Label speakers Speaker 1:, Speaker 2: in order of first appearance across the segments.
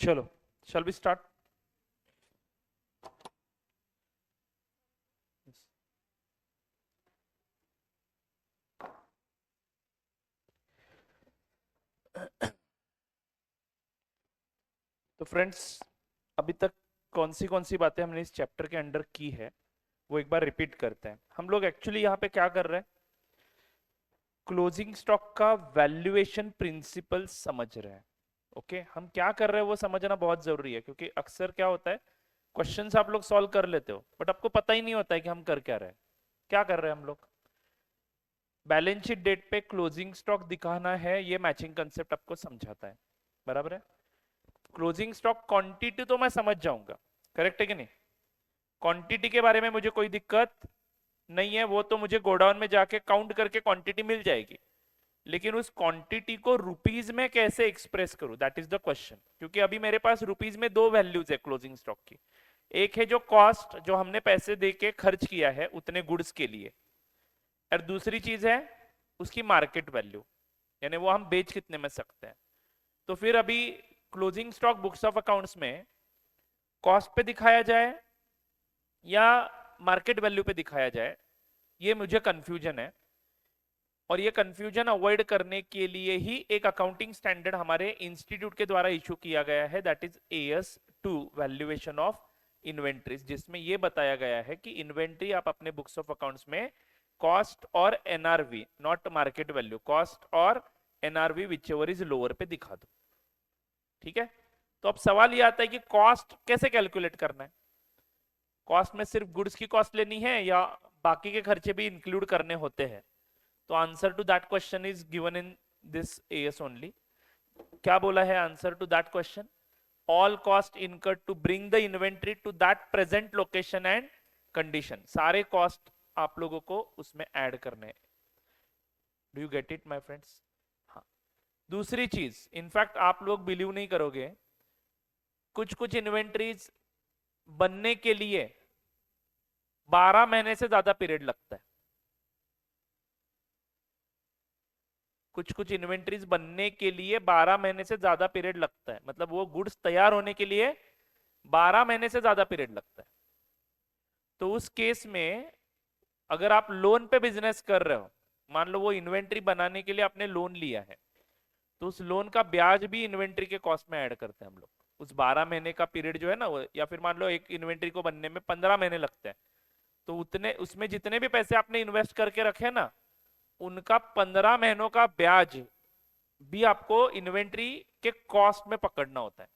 Speaker 1: चलो, shall we start? तो friends, अभी तक कौन सी बातें हमने इस चैप्टर के अंडर की है वो एक बार रिपीट करते हैं। हम लोग एक्चुअली यहाँ पे क्या कर रहे हैं, क्लोजिंग स्टॉक का वैल्यूएशन प्रिंसिपल समझ रहे हैं। ओके, हम क्या कर रहे हैं वो समझना बहुत जरूरी है, क्योंकि अक्सर क्या होता है, क्वेश्चंस आप लोग सॉल्व कर लेते हो बट आपको पता ही नहीं होता है कि हम कर क्या रहे हैं। क्या कर रहे हैं हम लोग, बैलेंस शीट डेट पे क्लोजिंग स्टॉक दिखाना है, ये मैचिंग कंसेप्ट आपको समझाता है। बराबर है। क्लोजिंग स्टॉक क्वांटिटी तो मैं समझ जाऊंगा, करेक्ट है कि नहीं। क्वांटिटी के बारे में मुझे कोई दिक्कत नहीं है, वो तो मुझे गोडाउन में जाके काउंट करके क्वांटिटी मिल जाएगी। लेकिन उस क्वांटिटी को रुपीज में कैसे एक्सप्रेस करूं, दैट इज द क्वेश्चन। क्योंकि अभी मेरे पास रुपीज में दो वैल्यूज है क्लोजिंग स्टॉक की। एक है जो कॉस्ट, जो हमने पैसे दे के खर्च किया है उतने गुड्स के लिए, और दूसरी चीज है उसकी मार्केट वैल्यू, यानी वो हम बेच कितने में सकते हैं। तो फिर अभी closing stock books of accounts में कॉस्ट पे दिखाया जाए या मार्केट वैल्यू पे दिखाया जाए, ये मुझे कंफ्यूजन है। और ये कंफ्यूजन अवॉइड करने के लिए ही एक अकाउंटिंग स्टैंडर्ड हमारे इंस्टीट्यूट के द्वारा इशू किया गया है, that is AS2 valuation of inventories, जिसमें ये बताया गया है कि इन्वेंट्री आप अपने बुक्स ऑफ अकाउंट्स में कॉस्ट और NRV, not market value, cost और NRV which ever is lower पे दिखा दो। ठीक है। तो अब सवाल ये आता है कि कॉस्ट कैसे कैलकुलेट करना है। कॉस्ट में सिर्फ गुड्स की कॉस्ट लेनी है या बाकी के खर्चे भी इंक्लूड करने होते हैं। तो answer to that question is given in this AS only. क्या बोला है answer to that question, all cost incurred to bring the inventory to that present location and condition. सारे कॉस्ट आप लोगों को उसमें ऐड करने हैं। Do you get it my friends. हाँ, दूसरी चीज, इनफैक्ट आप लोग बिलीव नहीं करोगे, कुछ कुछ इन्वेंट्रीज बनने के लिए 12 महीने से ज्यादा पीरियड लगता है। कुछ कुछ इन्वेंट्रीज बनने के लिए 12 महीने से ज्यादा पीरियड लगता है, मतलब वो गुड्स तैयार होने के लिए 12 महीने से ज्यादा पीरियड लगता है। तो उस केस में अगर आप लोन पे बिजनेस कर रहे हो, मान लो वो इन्वेंट्री बनाने के लिए आपने लोन लिया है, तो उस लोन का ब्याज भी इन्वेंट्री के कॉस्ट में ऐड करते हैं हम लोग। उस 12 महीने का पीरियड जो है ना, या फिर मान लो एक इन्वेंट्री को बनने में 15 महीने लगते हैं, तो उतने उसमें जितने भी पैसे आपने इन्वेस्ट करके रखे ना, उनका 15 महीनों का ब्याज भी आपको इन्वेंट्री के कॉस्ट में पकड़ना होता है।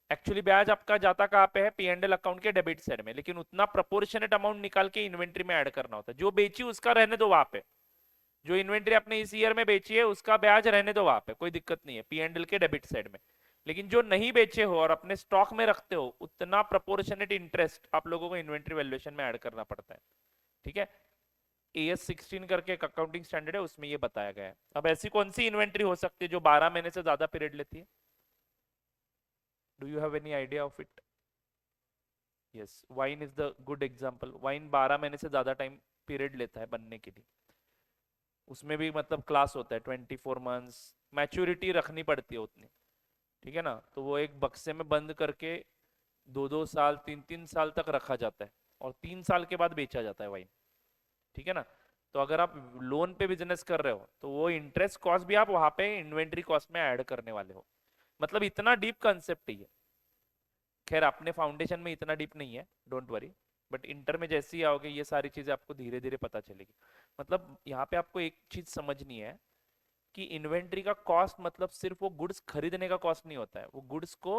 Speaker 1: एक्चुअली ब्याज आपका जाता कहाँ पे है, P&L अकाउंट के डेबिट साइड में, लेकिन उतना प्रोपोर्शनेट अमाउंट निकाल के इन्वेंट्री में ऐड करना होता है। जो बेची उसका रहने दो वहां पे, जो इन्वेंट्री आपने इस ईयर में बेची है उसका ब्याज रहने दो वहां पे, कोई दिक्कत नहीं है, P&L के डेबिट साइड में। लेकिन जो नहीं बेचे हो और अपने स्टॉक में रखते हो, उतना प्रोपोर्शनेट इंटरेस्ट आप लोगों को इन्वेंट्री वैल्यूएशन में ऐड करना पड़ता है। ठीक है। AS16 करके एक अकाउंटिंग स्टैंडर्ड है, उसमें ये बताया गया है। अब ऐसी कौन सी इन्वेंट्री हो सकती है जो 12 महीने से ज्यादा पीरियड लेती है, do you have any idea of it. Yes, wine is the good example. Wine 12 महीने से ज्यादा टाइम पीरियड लेता है बनने के लिए। उसमें भी मतलब क्लास होता है 24 मंथ्स, मैच्योरिटी रखनी पड़ती है उतनी। ठीक है ना। तो वो एक बक्से में बंद करके 2-2 साल 3-3 साल तक रखा जाता है, और 3 साल के बाद बेचा जाता है वाइन। ठीक है ना। तो अगर आप लोन पे बिजनेस कर रहे हो तो वो इंटरेस्ट कॉस्ट भी आप वहां पे इन्वेंट्री कॉस्ट में ऐड करने वाले हो। मतलब इतना डीप कंसेप्ट ही है। खैर अपने फाउंडेशन में इतना डीप नहीं है, डोंट वरी, बट इंटर में जैसे ही आओगे ये सारी चीजें आपको धीरे धीरे पता चलेगी। मतलब यहाँ पे आपको एक चीज समझनी है कि इन्वेंट्री का कॉस्ट मतलब सिर्फ वो गुड्स खरीदने का कॉस्ट नहीं होता है, वो गुड्स को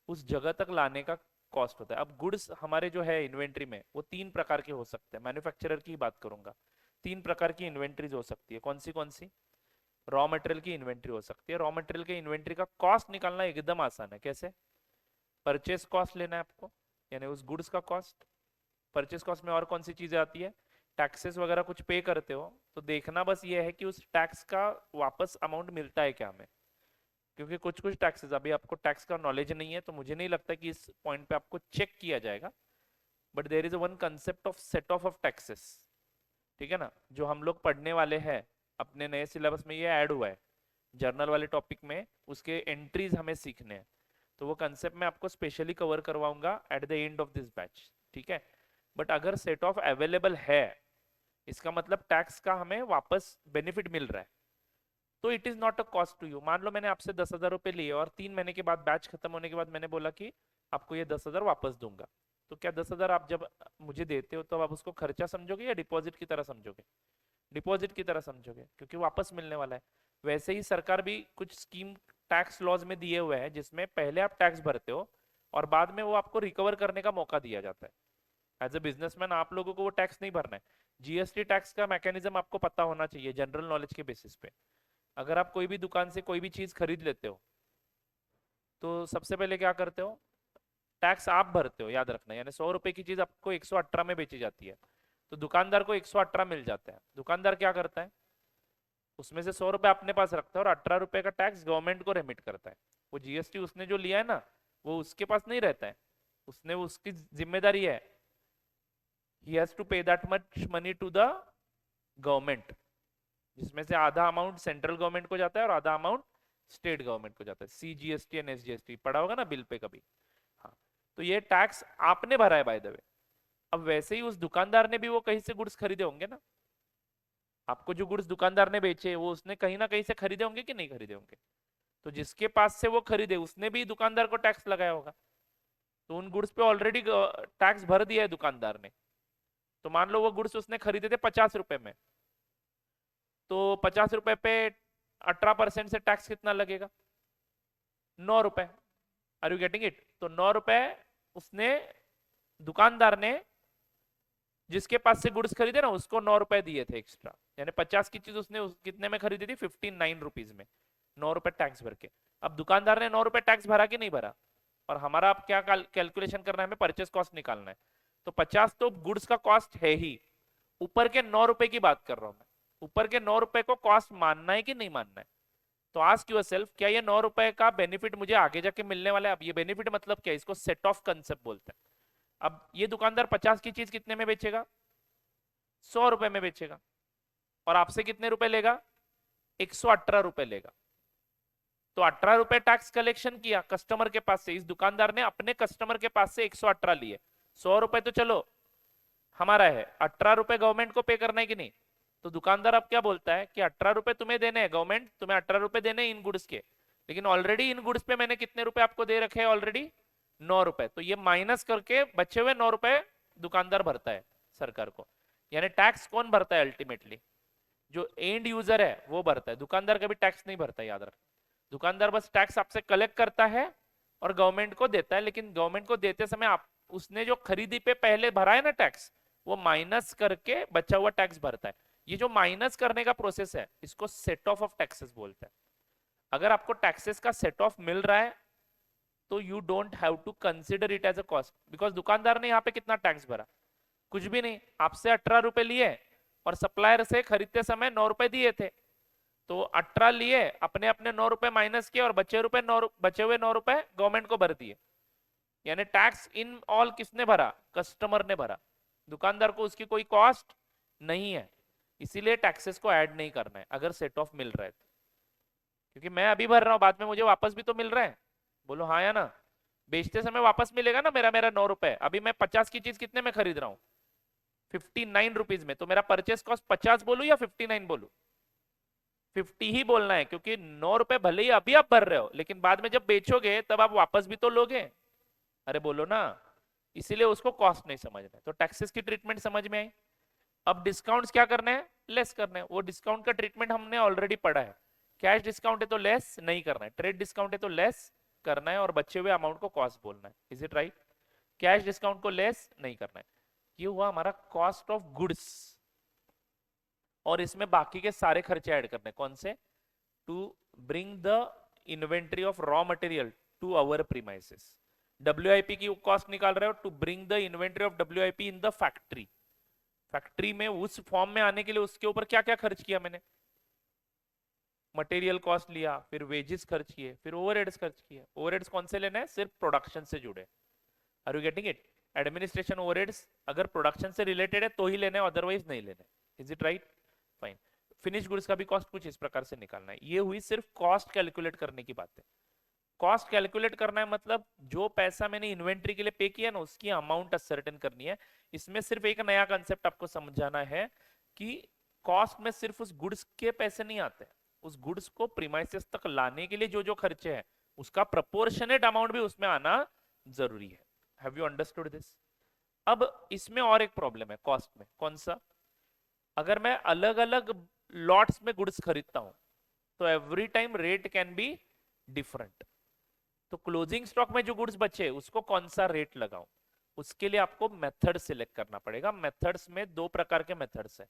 Speaker 1: उस जगह तक लाने का कॉस्ट होता है। अब गुड्स हमारे जो है इन्वेंट्री में वो 3 प्रकार के हो सकते हैं, मैन्युफैक्चरर की बात करूंगा। 3 प्रकार की इन्वेंट्रीज हो सकती है, कौन सी। रॉ मटेरियल की इन्वेंट्री हो सकती है। रॉ मटेरियल के इन्वेंट्री का कॉस्ट निकालना एकदम आसान है। कैसे, परचेस कॉस्ट लेना है आपको, यानी उस गुड्स का कॉस्ट। परचेस कॉस्ट में और कौन सी चीजें आती है, टैक्सेस वगैरह कुछ पे करते हो, तो देखना बस ये है कि उस टैक्स का वापस अमाउंट मिलता है क्या हमें। क्योंकि कुछ कुछ टैक्सेस, अभी आपको टैक्स का नॉलेज नहीं है तो मुझे नहीं लगता कि इस पॉइंट पे आपको चेक किया जाएगा, but there is one concept of set off taxes. ठीक है ना, जो हम लोग पढ़ने वाले हैं अपने नए सिलेबस में, ये ऐड हुआ है जर्नल वाले टॉपिक में, उसके एंट्रीज हमें सीखने हैं। तो वो कंसेप्ट मैं आपको स्पेशली कवर करवाऊंगा at the end of this batch, ठीक है। बट अगर सेट ऑफ अवेलेबल है, इसका मतलब टैक्स का हमें वापस बेनिफिट मिल रहा है, तो it is not a cost to you. मान लो मैंने आपसे 10,000 रुपए लिए और 3 महीने के बाद बैच खत्म होने के बाद मैंने बोला कि आपको ये 10,000 वापस दूंगा, तो क्या 10,000 आप जब मुझे देते हो तो आप उसको खर्चा समझोगे या डिपॉजिट की तरह समझोगे? डिपॉजिट की तरह समझोगे, क्योंकि वापस मिलने वाला है। वैसे ही सरकार भी कुछ स्कीम टैक्स लॉज में दिए हुए हैं जिसमें पहले आप टैक्स भरते हो और बाद में वो आपको रिकवर करने का मौका दिया जाता है। एज ए बिजनेसमैन आप लोगों को वो टैक्स नहीं भरना है। जीएसटी टैक्स का मैकेनिज्म आपको पता होना चाहिए जनरल नॉलेज के बेसिस पे। अगर आप कोई भी दुकान से कोई भी चीज खरीद लेते हो तो सबसे पहले क्या करते हो, टैक्स आप भरते हो, याद रखना। यानी 100 रुपए की चीज आपको 118 में बेची जाती है, तो दुकानदार को 118 मिल जाता है। दुकानदार क्या करता है, उसमें से 100 रुपए अपने पास रखता है और 18 रुपए का टैक्स गवर्नमेंट को रेमिट करता है। वो जीएसटी उसने जो लिया है ना, वो उसके पास नहीं रहता है, उसने उसकी जिम्मेदारी है, he has to pay that much money to the government, जिसमें से आधा अमाउंट सेंट्रल गवर्नमेंट को जाता है और आधा अमाउंट स्टेट गवर्नमेंट को जाता है। सीजीएसटी एंड एसजीएसटी पड़ा होगा ना बिल पे कभी। हाँ, तो ये टैक्स आपने भरा है बाय द वे। अब वैसे ही उस दुकानदार ने भी वो कहीं से गुड्स खरीदे होंगे ना, आपको जो गुड्स दुकानदार ने बेचे वो उसने कहीं ना कहीं से खरीदे होंगे कि नहीं खरीदे होंगे? तो जिसके पास से वो खरीदे उसने भी दुकानदार को टैक्स लगाया होगा, तो उन गुड्स पे ऑलरेडी टैक्स भर दिया है दुकानदार ने। तो मान लो वो गुड्स उसने खरीदे थे 50 रुपए में, तो 50 रुपए पे 18% से टैक्स कितना लगेगा? 9 रुपए। Are you getting it? तो 9 रुपए उसने, दुकानदार ने जिसके पास से गुड्स खरीदे ना उसको 9 रुपए दिए थे एक्स्ट्रा। यानी 50 की चीज उसने कितने में खरीदी थी? 59 रुपीज में, 9 रुपए टैक्स भर के। अब दुकानदार ने 9 रुपए टैक्स भरा कि नहीं भरा? और हमारा अब क्या कैलकुलेशन करना है, हमें परचेस कॉस्ट निकालना है। तो 50 तो गुड्स का कॉस्ट है ही, ऊपर के 9 रुपए की बात कर रहा हूं मैं। ऊपर के 9 रुपए को कॉस्ट मानना है कि नहीं मानना है? तो आस्क योरसेल्फ, क्या ये 9 रुपए का बेनिफिट मुझे आगे जाके मिलने वाला है? अब ये बेनिफिट मतलब क्या है, इसको सेट ऑफ कंसेप्ट बोलते हैं। अब ये दुकानदार 50 की चीज कितने में बेचेगा? 100 रुपए में बेचेगा, और आपसे कितने रुपए लेगा? 118 रुपए लेगा। तो 18 रुपए टैक्स कलेक्शन किया कस्टमर के पास से, इस दुकानदार ने अपने कस्टमर के पास से 118 लिए। 100 रुपए तो चलो हमारा है, 18 रुपए गवर्नमेंट को पे करना है कि नहीं? तो दुकानदार अब क्या बोलता है कि 18 रुपए तुम्हें देने हैं, गवर्नमेंट तुम्हें 18 रुपए देने इन गुड्स के, लेकिन ऑलरेडी इन गुड्स पे मैंने कितने रुपए आपको दे रखे हैं ऑलरेडी? 9 रुपए। तो ये माइनस करके बचे हुए 9 रुपए दुकानदार भरता है सरकार को। यानी टैक्स कौन भरता है अल्टीमेटली? जो एंड यूजर है वो भरता है, दुकानदार कभी टैक्स नहीं भरता, याद रख। दुकानदार बस टैक्स आपसे कलेक्ट करता है और गवर्नमेंट को देता है, लेकिन गवर्नमेंट को देते समय आप उसने जो खरीदी पे पहले भरा है ना टैक्स, वो माइनस करके बचा हुआ टैक्स भरता है। ये जो माइनस करने का प्रोसेस है इसको सेट ऑफ टैक्सेस बोलते हैं। अगर आपको टैक्सेस का सेट ऑफ मिल रहा है तो you don't have to consider it as a cost, because दुकानदार ने यहाँ पे कितना टैक्स भरा? कुछ भी नहीं, आपसे 18 रुपए लिए और सप्लायर से खरीदते समय 9 रुपए दिए थे, तो 18 लिए, अपने अपने 9 रुपए माइनस किए और बचे हुए 9 रुपए गवर्नमेंट को भर दिए। यानी टैक्स इन ऑल किसने भरा? कस्टमर ने भरा। दुकानदार को उसकी कोई कॉस्ट नहीं है, इसीलिए टैक्सेस को ऐड नहीं करना है अगर सेट ऑफ मिल रहा है तो। क्योंकि मैं अभी भर रहा हूं, बाद में मुझे वापस भी तो मिल रहा है। बोलो हाँ या ना? बेचते समय वापस मिलेगा ना मेरा मेरा 9 रुपए। अभी मैं 50 की चीज कितने में खरीद रहा हूँ? 59 रुपीज में। तो मेरा परचेस कॉस्ट 50 बोलू या 59 बोलू? 50 ही बोलना है, क्योंकि 9 रुपए भले ही अभी आप भर रहे हो, लेकिन बाद में जब बेचोगे तब आप वापस भी तो लोगे। अरे बोलो ना। इसीलिए उसको कॉस्ट नहीं समझना है। तो टैक्सेस की ट्रीटमेंट समझ में आई। अब डिस्काउंट्स क्या करने हैं? लेस करने हैं। वो डिस्काउंट का ट्रीटमेंट हमने ऑलरेडी पढ़ा है। कैश डिस्काउंट है तो लेस नहीं करना है, ट्रेड डिस्काउंट है तो लेस करना है, और बचे हुए अमाउंट को कॉस्ट बोलना है। Is it right? Cash discount को लेस नहीं करना है। ये हुआ हमारा कॉस्ट ऑफ गुड्स, और इसमें बाकी के सारे खर्चे ऐड करने। कौन से? To bring the inventory of raw material to our premises. WIP की कॉस्ट निकाल रहे हो, to bring the inventory of WIP in the factory. Factory में उस फॉर्म में आने के लिए उसके ऊपर क्या क्या खर्च किया मैंने? मटेरियल कॉस्ट लिया, फिर वेजेस खर्च किए, फिर ओवरहेड्स खर्च किए। ओवरहेड्स कौन से लेने हैं? सिर्फ प्रोडक्शन से जुड़े। Are you getting it? Administration overheads अगर प्रोडक्शन से रिलेटेड है तो ही लेने, अदरवाइज नहीं लेने। Is it right? Fine. Finish goods का भी कॉस्ट कुछ इस प्रकार से निकालना है। ये हुई सिर्फ कॉस्ट कैलकुलेट करने की बात है। कॉस्ट कैलकुलेट करना है मतलब जो पैसा मैंने इन्वेंट्री के लिए पे किया ना उसकी अमाउंट असर्टेन करनी है। इसमें सिर्फ एक नया कंसेप्ट आपको समझाना है कि कॉस्ट में सिर्फ उस गुड्स के पैसे नहीं आते, उस गुड्स को प्रीमाइसेस तक लाने के लिए जो जो खर्चे हैं उसका प्रपोर्शनेट अमाउंट भी उसमें आना जरूरी है। Have you understood this? अब इसमें और एक प्रॉब्लम है कॉस्ट में, कौन सा? अगर मैं अलग अलग लॉट्स में गुड्स खरीदता हूं तो every time rate can be different. तो क्लोजिंग स्टॉक में जो गुड्स बचे उसको कौन सा रेट लगाऊं, उसके लिए आपको मेथड सिलेक्ट करना पड़ेगा। मेथड्स में दो प्रकार के मेथड्स हैं,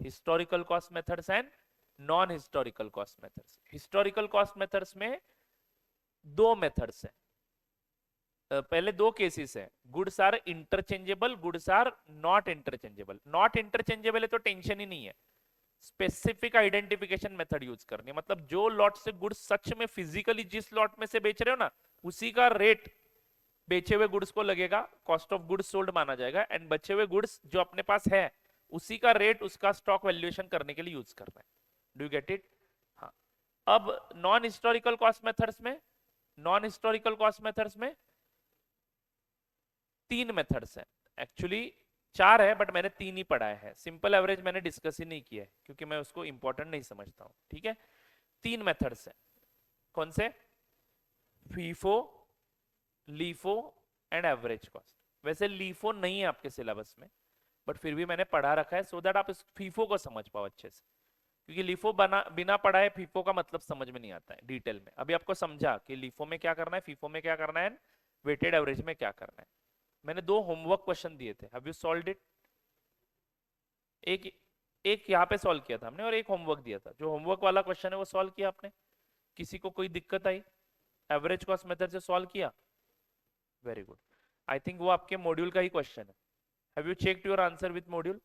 Speaker 1: historical cost methods and non historical cost methods. Historical cost methods में दो मेथड्स हैं, पहले दो केसेस है, goods are interchangeable, goods are not interchangeable. Not interchangeable है तो टेंशन ही नहीं है, स्पेसिफिक आइडेंटिफिकेशन मेथड यूज करनी है। मतलब जो लॉट से गुड्स सच में फिजिकली जिस लॉट में से बेच रहे हो ना उसी का रेट बेचे हुए गुड्स को लगेगा, कॉस्ट ऑफ गुड्स सोल्ड माना जाएगा, एंड बचे हुए गुड्स जो अपने पास है उसी का रेट उसका स्टॉक वैल्यूएशन करने के लिए यूज करना है। Do you get it? हाँ। अब नॉन हिस्टोरिकल कॉस्ट मेथड्स में, नॉन हिस्टोरिकल कॉस्ट मेथड्स में तीन मेथड्स हैं, एक्चुअली चार है बट मैंने तीन ही पढ़ाया है। सिंपल एवरेज मैंने डिस्कस ही नहीं किया है क्योंकि मैं उसको इंपॉर्टेंट नहीं समझता हूं, ठीक है? तीन मेथड्स हैं, कौन से? FIFO, LIFO and average cost. वैसे लीफो नहीं है आपके सिलेबस में बट फिर भी मैंने पढ़ा रखा है सो दैट आप इस फीफो को समझ पाओ अच्छे से, क्योंकि लीफो बिना पढ़ाए फीफो का मतलब समझ में नहीं आता है डिटेल में। अभी आपको समझा कि लीफो में क्या करना है, फीफो में क्या करना है, वेटेड एवरेज में क्या करना है। मैंने दो होमवर्क क्वेश्चन दिए थे, हैव यू सॉल्व्ड इट? एक एक यहाँ पे सॉल्व किया था हमने और एक होमवर्क दिया था। जो होमवर्क वाला क्वेश्चन है वो सॉल्व किया आपने? किसी को कोई दिक्कत आई? एवरेज कॉस्ट मेथड से सॉल्व किया? Very good. आई थिंक वो आपके मॉड्यूल का ही क्वेश्चन है। Have you checked your answer with module?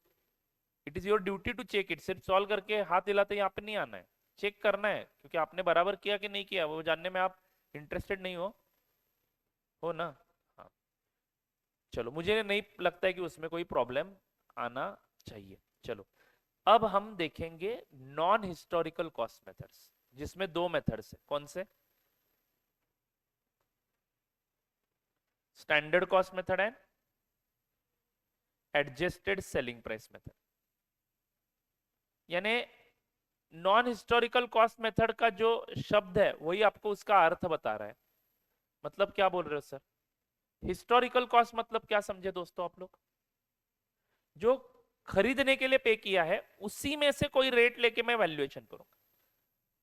Speaker 1: It is your duty to check it. सिर्फ सॉल्व करके हाथ हिलाते यहाँ पे नहीं आना है, चेक करना है क्योंकि आपने बराबर किया कि नहीं किया वो जानने में आप इंटरेस्टेड नहीं हो ना? हाँ, चलो, मुझे नहीं लगता है कि उसमें कोई प्रॉब्लम आना चाहिए। चलो, अब हम देखेंगे नॉन हिस्टोरिकल कॉस्ट मेथड्स, जिसमें दो मेथड्स है, कौन से? Standard cost method and adjusted selling price method. यानी नॉन हिस्टोरिकल कॉस्ट मेथड का जो शब्द है वही आपको उसका अर्थ बता रहा है। मतलब क्या बोल रहे हो सर? हिस्टोरिकल कॉस्ट मतलब क्या समझे दोस्तों आप लोग? जो खरीदने के लिए पे किया है उसी में से कोई रेट लेके मैं वैल्यूएशन करूंगा।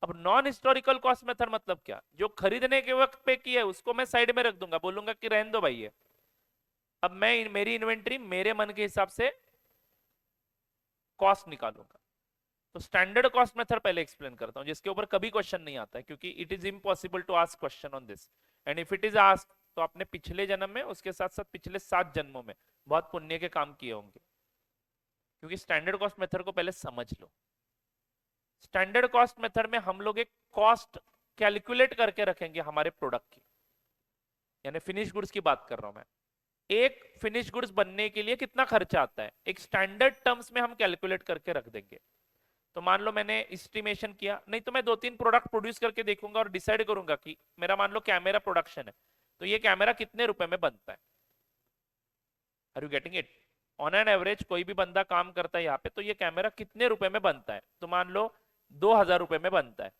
Speaker 1: अब नॉन हिस्टोरिकल कॉस्ट मेथड मतलब क्या? जो खरीदने के वक्त पे किया है उसको मैं साइड में रख दूंगा, बोलूंगा कि रहने दो भाई, ये अब मैं मेरी इन्वेंट्री मेरे मन के हिसाब से कॉस्ट निकालूंगा। तो स्टैंडर्ड कॉस्ट मेथड पहले एक्सप्लेन करता हूं, जिसके ऊपर कभी क्वेश्चन नहीं आता है क्योंकि it is impossible to ask question on this, and if it is ask तो आपने पिछले जन्म में उसके साथ साथ पिछले 7 जन्मों में बहुत पुण्य के काम किए होंगे। क्योंकि स्टैंडर्ड कॉस्ट मेथड को पहले समझ लो। स्टैंडर्ड कॉस्ट मेथड में हम लोग एक कॉस्ट कैलकुलेट करके रखेंगे हमारे प्रोडक्ट की, यानी फिनिश गुड्स की बात कर रहा हूं मैं। एक फिनिश गुड्स बनने के लिए कितना खर्चा आता है एक स्टैंडर्ड टर्म्स में हम कैलकुलेट करके रख देंगे। तो मान लो मैंने एस्टिमेशन किया, नहीं तो मैं 2-3 प्रोडक्ट प्रोड्यूस करके देखूंगा और डिसाइड करूंगा कि मेरा मान लो कैमरा प्रोडक्शन है तो ये कैमरा कितने रुपए में बनता है। Are you getting it? On an average कोई भी बंदा काम करता है यहाँ पे तो ये कैमरा कितने रुपए में बनता है, तो मान लो 2000 रुपए में बनता है।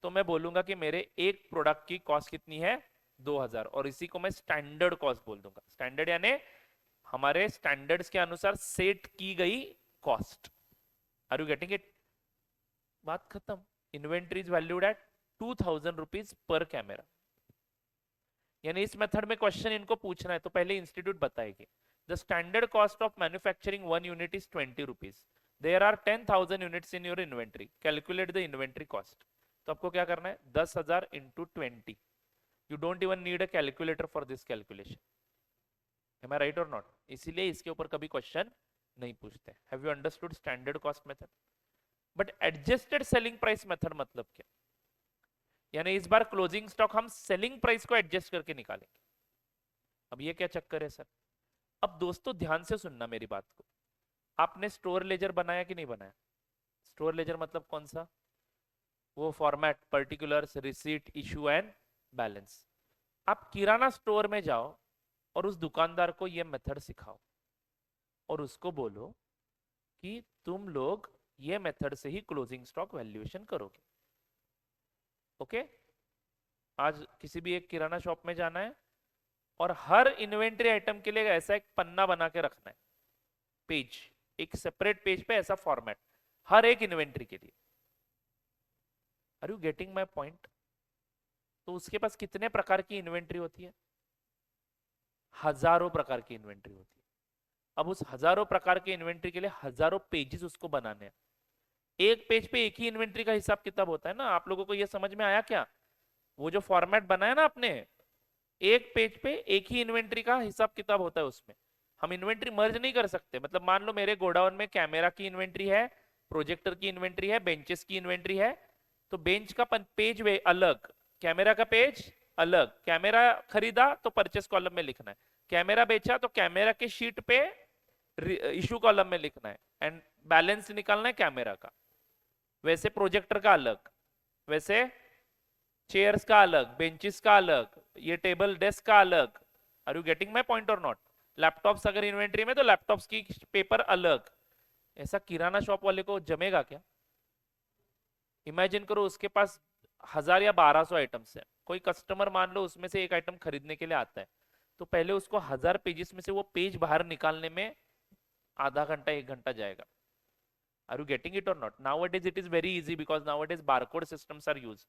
Speaker 1: तो मैं बोलूंगा कि मेरे एक प्रोडक्ट की कॉस्ट कितनी है, 2000, और इसी को मैं स्टैंडर्ड कॉस्ट बोल दूंगा। स्टैंडर्ड यानी हमारे स्टैंडर्ड्स के अनुसार सेट की गई cost. Are you getting it? बात खत्म। Inventory is valued at 2000 rupees per camera. यानी इस मेथड में क्वेश्चन इनको पूछना है तो पहले इंस्टीट्यूट बताएगी the standard cost of manufacturing 1 unit is 20 rupees, there are 10,000 units in your inventory, calculate the inventory cost. तो आपको क्या करना है, 10,000 into 20। You don't even need a calculator for this calculation. Am I right और not? इसीलिए इसके ऊपर कभी क्वेश्चन नहीं पूछते। Have you understood standard cost method? But adjusted selling price method मतलब क्या? यानी इस बार क्लोजिंग स्टॉक हम सेलिंग प्राइस को एडजस्ट करके निकालेंगे। अब ये क्या चक्कर है सर? अब दोस्तों ध्यान से सुनना मेरी बात को। आपने स्टोर लेजर बनाया कि नहीं बनाया? स्टोर लेजर मतलब कौन सा? वो format, particulars, receipt, issue and balance. आप किराना स्टोर में जाओ और उस दुकानदार को ये मेथड सिखाओ और उसको बोलो कि तुम लोग ये मेथड से ही क्लोजिंग स्टॉक वैल्यूएशन करोगे। ओके, आज किसी भी एक किराना शॉप में जाना है और हर इन्वेंट्री आइटम के लिए ऐसा एक पन्ना बना के रखना है, पेज, एक सेपरेट पेज पे ऐसा फॉर्मेट हर एक इन्वेंट्री के लिए। Are you getting my point? तो उसके पास कितने प्रकार की इन्वेंट्री होती है? हजारों प्रकार की इन्वेंट्री होती है। अब उस हजारों प्रकार के इन्वेंट्री के लिए हजारों पेजेस उसको बनाने हैं। एक पेज पे एक ही इन्वेंट्री का हिसाब किताब होता है ना। आप लोगों को यह समझ में आया क्या? वो जो फॉर्मेट बनाया ना आपने, एक पेज पे एक ही इन्वेंट्री का हिसाब किताब होता है। उसमें हम इन्वेंट्री मर्ज नहीं कर सकते। मतलब मान लो मेरे गोडाउन में कैमरा की इन्वेंट्री है, प्रोजेक्टर की इन्वेंट्री है, बेंचेस की इन्वेंट्री है, तो बेंच का पेज वे अलग, कैमरा का पेज अलग। कैमरा खरीदा तो परचेस कॉलम में लिखना है, कैमरा बेचा तो कैमरा के शीट पे इशू कॉलम में लिखना है, एंड बैलेंस निकालना है कैमरा का। वैसे प्रोजेक्टर का अलग, वैसे चेयर्स का अलग, बेंचेस का अलग, ये टेबल डेस्क का अलग। Are you getting my point और नॉट? लैपटॉप्स अगर इन्वेंट्री में तो लैपटॉप्स की पेपर अलग। ऐसा किराना शॉप वाले को जमेगा क्या? इमेजिन करो उसके पास 1000 या 1200 आइटम्स है। कोई कस्टमर मान लो उसमें से एक आइटम खरीदने के लिए आता है, तो पहले उसको 1000 पेजेस में से वो पेज बाहर निकालने में आधा घंटा 1 घंटा जाएगा। आर यू गेटिंग इट और not? Nowadays it is very easy because nowadays barcode systems are used,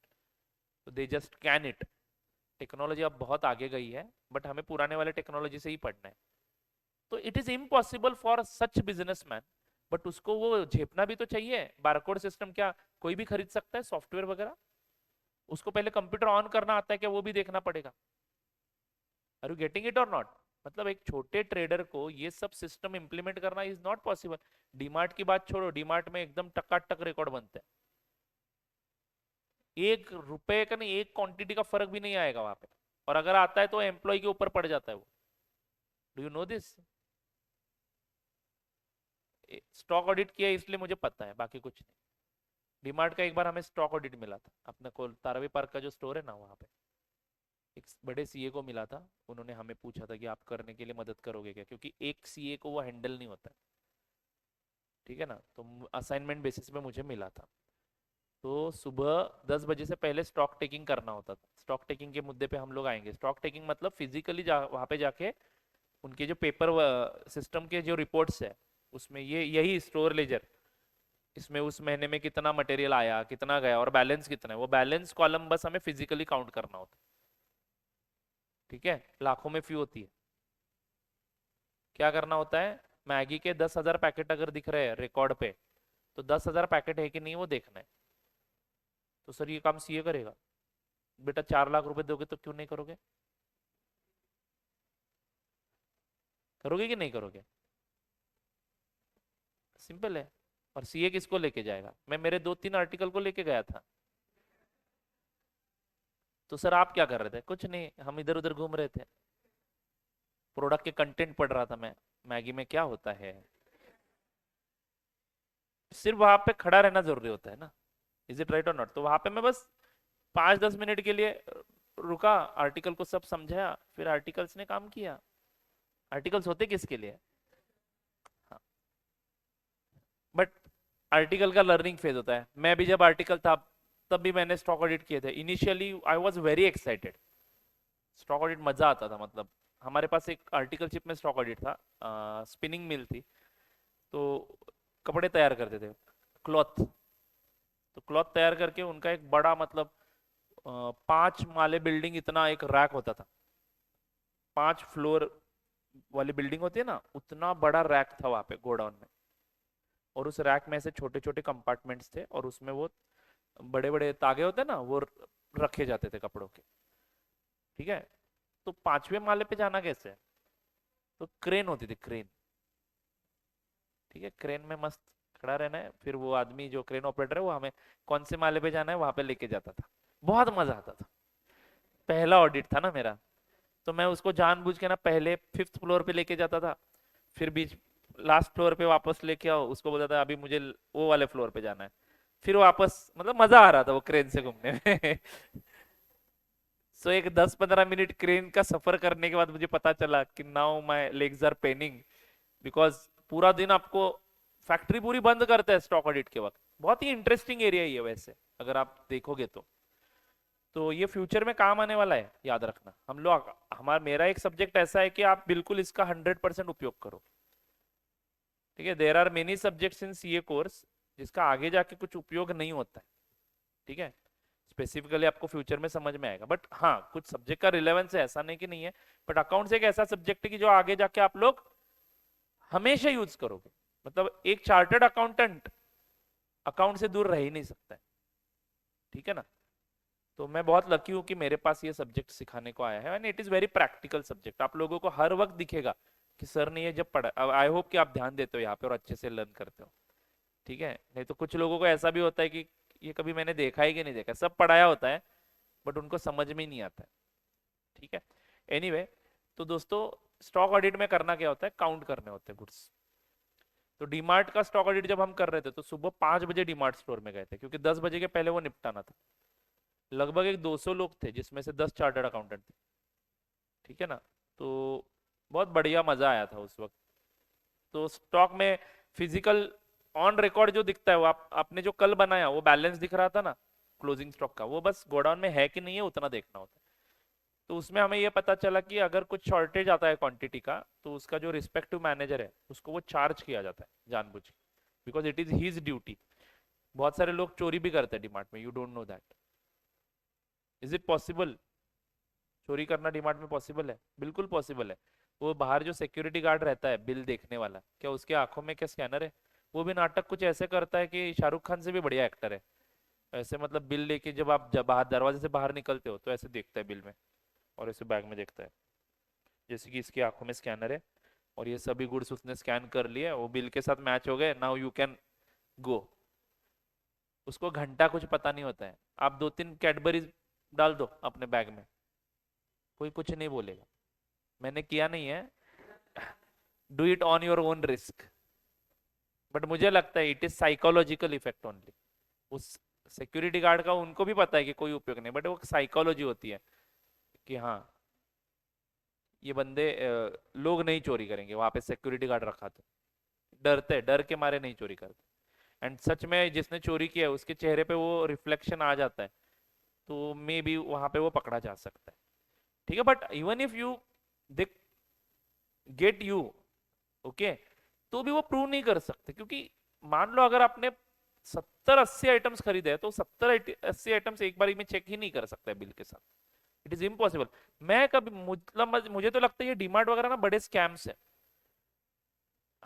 Speaker 1: तो they just scan it. Technology अब बहुत आगे गई है, बट हमें पुराने वाले टेक्नोलॉजी से ही पढ़ना है। तो it is impossible for such businessman, but उसको वो झेपना भी तो चाहिए। बारकोड सिस्टम क्या कोई भी खरीद सकता है? सॉफ्टवेयर वगैरह उसको पहले कंप्यूटर ऑन करना आता है क्या? वो भी देखना पड़ेगा। आर यू गेटिंग इट और नॉट? मतलब एक छोटे ट्रेडर को ये सब सिस्टम इंप्लीमेंट करना इज नॉट पॉसिबल। डीमार्ट की बात छोड़ो, डीमार्ट में एकदम टकाटक रिकॉर्ड बनते हैं, 1 रुपए का नहीं, एक क्वांटिटी का फर्क भी नहीं आएगा वहां पे। और अगर आता है तो एम्प्लॉय के ऊपर पड़ जाता है वो। Do you know this? Stock audit किया इसलिए मुझे पता है, बाकी कुछ नहीं। डीमार्ट का एक बार हमें स्टॉक ऑडिट मिला था अपने को, तारावी पार्क का जो स्टोर है ना, वहां पे एक बड़े सीए को मिला था। उन्होंने हमें पूछा था कि आप करने के लिए मदद करोगे क्या, क्योंकि एक सीए को वो हैंडल नहीं होता है, ठीक है ना। तो असाइनमेंट बेसिस पे मुझे मिला था। तो सुबह 10 बजे से पहले स्टॉक टेकिंग करना होता था। स्टॉक टेकिंग के मुद्दे पे हम लोग आएंगे। स्टॉक टेकिंग मतलब फिजिकली वहां पे जाके उनके जो पेपर सिस्टम के जो रिपोर्ट्स है, उसमें ये यही स्टोर लेजर, इसमें उस महीने में कितना मटेरियल आया, कितना गया और बैलेंस कितना है, वो बैलेंस कॉलम बस हमें फिजिकली काउंट करना होता है। ठीक है, लाखों में फी होती है। क्या करना होता है? मैगी के 10,000 पैकेट अगर दिख रहे हैं रिकॉर्ड पे, तो 10,000 पैकेट है कि नहीं वो देखना है। तो सर ये काम सीए करेगा? बेटा 4 लाख रुपए दोगे तो क्यों नहीं करोगे? करोगे कि नहीं करोगे? सिंपल है। और सीए किसको लेके जाएगा? मैं मेरे 2-3 आर्टिकल को लेके गया था। तो सर आप क्या कर रहे थे? कुछ नहीं, हम इधर उधर घूम रहे थे, प्रोडक्ट के कंटेंट पढ़ रहा था मैं, मैगी में क्या होता है। सिर्फ वहां पे खड़ा रहना जरूरी होता है ना, इज इट राइट और नॉट? तो वहां पे मैं बस 5-10 मिनट के लिए रुका, आर्टिकल को सब समझाया, फिर आर्टिकल्स ने काम किया। आर्टिकल्स होते किसके लिए? हाँ, बट आर्टिकल का लर्निंग फेज होता है। मैं भी जब आर्टिकल था तब भी मैंने स्टॉक ऑडिट किए थे। Initially I was very excited, stock audit मजा आता था। मतलब हमारे पास एक आर्टिकल शिप में स्टॉक ऑडिट था, स्पिनिंग मिल थी, तो कपड़े तैयार करते थे, क्लॉथ। तो क्लॉथ तैयार करके उनका एक बड़ा मतलब 5 माले बिल्डिंग इतना एक रैक होता था, 5 फ्लोर वाली बिल्डिंग होती है ना, उतना बड़ा रैक था वहां पे गोडाउन में। और उस रैक में से छोटे छोटे कंपार्टमेंट्स थे, और उसमें वो बड़े बड़े तागे होते हैं ना, वो रखे जाते थे कपड़ों के। ठीक है, तो 5वें माले पे जाना कैसे? तो क्रेन होती थी, क्रेन। ठीक है, क्रेन में मस्त खड़ा रहना है, फिर वो आदमी जो क्रेन ऑपरेटर है वो हमें कौन से माले पे जाना है वहां पे लेके जाता था। बहुत मजा आता था। पहला ऑडिट था ना मेरा, तो मैं उसको जानबूझ के ना पहले 5th फ्लोर पे लेके जाता था, फिर बीच लास्ट फ्लोर पे वापस लेके आओ, उसको बोलता था अभी मुझे वो वाले फ्लोर पे जाना है, फिर वापस। मतलब मजा आ रहा था वो क्रेन से घूमने में। सो एक 10-15 मिनट क्रेन का सफर करने के बाद मुझे पता चला कि now my legs are paining, because पूरा दिन आपको फैक्ट्री पूरी बंद करता है स्टॉक ऑडिट के वक्त। बहुत ही इंटरेस्टिंग एरिया ही है वैसे, अगर आप देखोगे तो ये फ्यूचर में काम आने वाला है, याद रखना। हम लोग हमारा मेरा एक सब्जेक्ट ऐसा है कि आप बिल्कुल इसका 100% उपयोग करो। ठीक है, there are many subjects in CA course जिसका आगे जाके कुछ उपयोग नहीं होता है। ठीक है, स्पेसिफिकली आपको फ्यूचर में समझ में आएगा, बट हाँ कुछ सब्जेक्ट का रिलेवेंस है, ऐसा नहीं कि नहीं है। बट अकाउंट्स एक ऐसा सब्जेक्ट है कि जो आगे जाके आप लोग हमेशा यूज करोगे। मतलब एक चार्टर्ड अकाउंटेंट अकाउंट से दूर रह ही नहीं सकता है। ठीक है ना। तो मैं बहुत लकी हूं कि मेरे पास ये सब्जेक्ट सिखाने को आया है, and it is very practical subject. आप लोगों को हर वक्त दिखेगा कि सर ने ये जब पढ़ा, आई होप कि आप ध्यान देते हो यहाँ पे और अच्छे से लर्न करते हो। ठीक है, नहीं तो कुछ लोगों को ऐसा भी होता है कि ये कभी मैंने देखा ही कि नहीं देखा, सब पढ़ाया होता है बट उनको समझ में ही नहीं आता है। ठीक है, एनीवे तो दोस्तों स्टॉक ऑडिट में करना क्या होता है, काउंट करने होते हैं गुड्स। तो डीमार्ट का स्टॉक ऑडिट जब हम कर रहे थे तो सुबह 5 बजे डीमार्ट स्टोर में गए थे, क्योंकि 10 बजे के पहले वो निपटाना था। लगभग एक 200 लोग थे जिसमें से 10 चार्टर्ड अकाउंटेंट थे। ठीक है ना। तो बहुत बढ़िया मजा आया था उस वक्त। तो स्टॉक में फिजिकल ऑन रिकॉर्ड जो दिखता है वो आपने जो कल बनाया वो बैलेंस दिख रहा था ना क्लोजिंग स्टॉक का, वो बस गोडाउन में है कि नहीं है उतना देखना होता है। तो उसमें हमें ये पता चला कि अगर कुछ शॉर्टेज आता है क्वांटिटी का तो उसका जो रिस्पेक्टिव मैनेजर है उसको वो चार्ज किया जाता है जानबूझ के, because it is his duty. बहुत सारे लोग चोरी भी करते हैं डिमार्ट में, you don't know that. Is it possible? चोरी करना डिमार्ट में पॉसिबल है? बिल्कुल पॉसिबल है। वो बाहर जो सिक्योरिटी गार्ड रहता है बिल देखने वाला, क्या उसके आंखों में क्या स्कैनर है? वो भी नाटक कुछ ऐसे करता है कि शाहरुख खान से भी बढ़िया एक्टर है। ऐसे मतलब बिल लेके जब बाहर दरवाजे से बाहर निकलते हो तो ऐसे देखता है बिल में, और ऐसे बैग में देखता है जैसे कि इसकी आंखों में स्कैनर है, और ये सभी गुड्स उसने स्कैन कर लिए, वो बिल के साथ मैच हो गए, नाउ यू कैन गो। उसको घंटा कुछ पता नहीं होता है। आप 2-3 कैडबरीज डाल दो अपने बैग में, कोई कुछ नहीं बोलेगा। मैंने किया नहीं है, do it on your own risk. But मुझे लगता है it is psychological effect only. उस सिक्योरिटी गार्ड का उनको भी पता है कि कोई उपयोग नहीं, बट वो साइकोलॉजी होती है कि हाँ ये बंदे लोग नहीं चोरी करेंगे, वहां पे सिक्योरिटी गार्ड रखा तो डरते, डर के मारे नहीं चोरी करते। एंड सच में जिसने चोरी किया है उसके चेहरे पे वो रिफ्लेक्शन आ जाता है, तो मे बी वहां पे वो पकड़ा जा सकता है। ठीक है, but even if you they get you, okay, तो भी वो प्रूव नहीं कर सकते, क्योंकि मान लो अगर आपने 70-80 आइटम्स खरीदे हैं तो 70-80 आइटम्स एक बार में चेक ही नहीं कर सकता बिल के साथ। It is impossible. मैं कभी मतलब मुझे तो लगता है ये डीमार्ट वगैरह ना बड़े स्कैम्स है।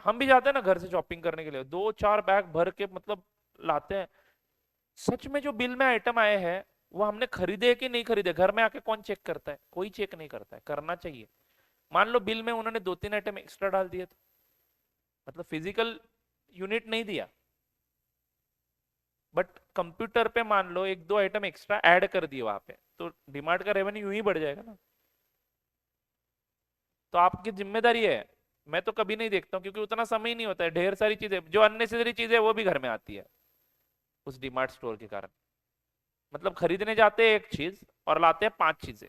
Speaker 1: हम भी जाते हैं ना घर से शॉपिंग करने के लिए, 2-4 बैग भर के मतलब लाते हैं। सच में जो बिल में आइटम आए हैं वो हमने खरीदे कि नहीं खरीदे, घर में आके कौन चेक करता है? कोई चेक नहीं करता है, करना चाहिए। मान लो बिल में उन्होंने 2-3 आइटम एक्स्ट्रा डाल दिए तो मतलब फिजिकल यूनिट नहीं दिया, बट कंप्यूटर पे मान लो 1-2 आइटम एक्स्ट्रा ऐड कर दिए वहां पे, तो डिमार्ट का रेवेन्यू यूं ही बढ़ जाएगा ना। तो आपकी जिम्मेदारी है। मैं तो कभी नहीं देखता हूँ क्योंकि उतना समय ही नहीं होता है, ढेर सारी चीजें जो अननेसेसरी चीजें वो भी घर में आती है उस डिमार्ट स्टोर के कारण। मतलब खरीदने जाते हैं एक चीज और लाते हैं 5 चीजें।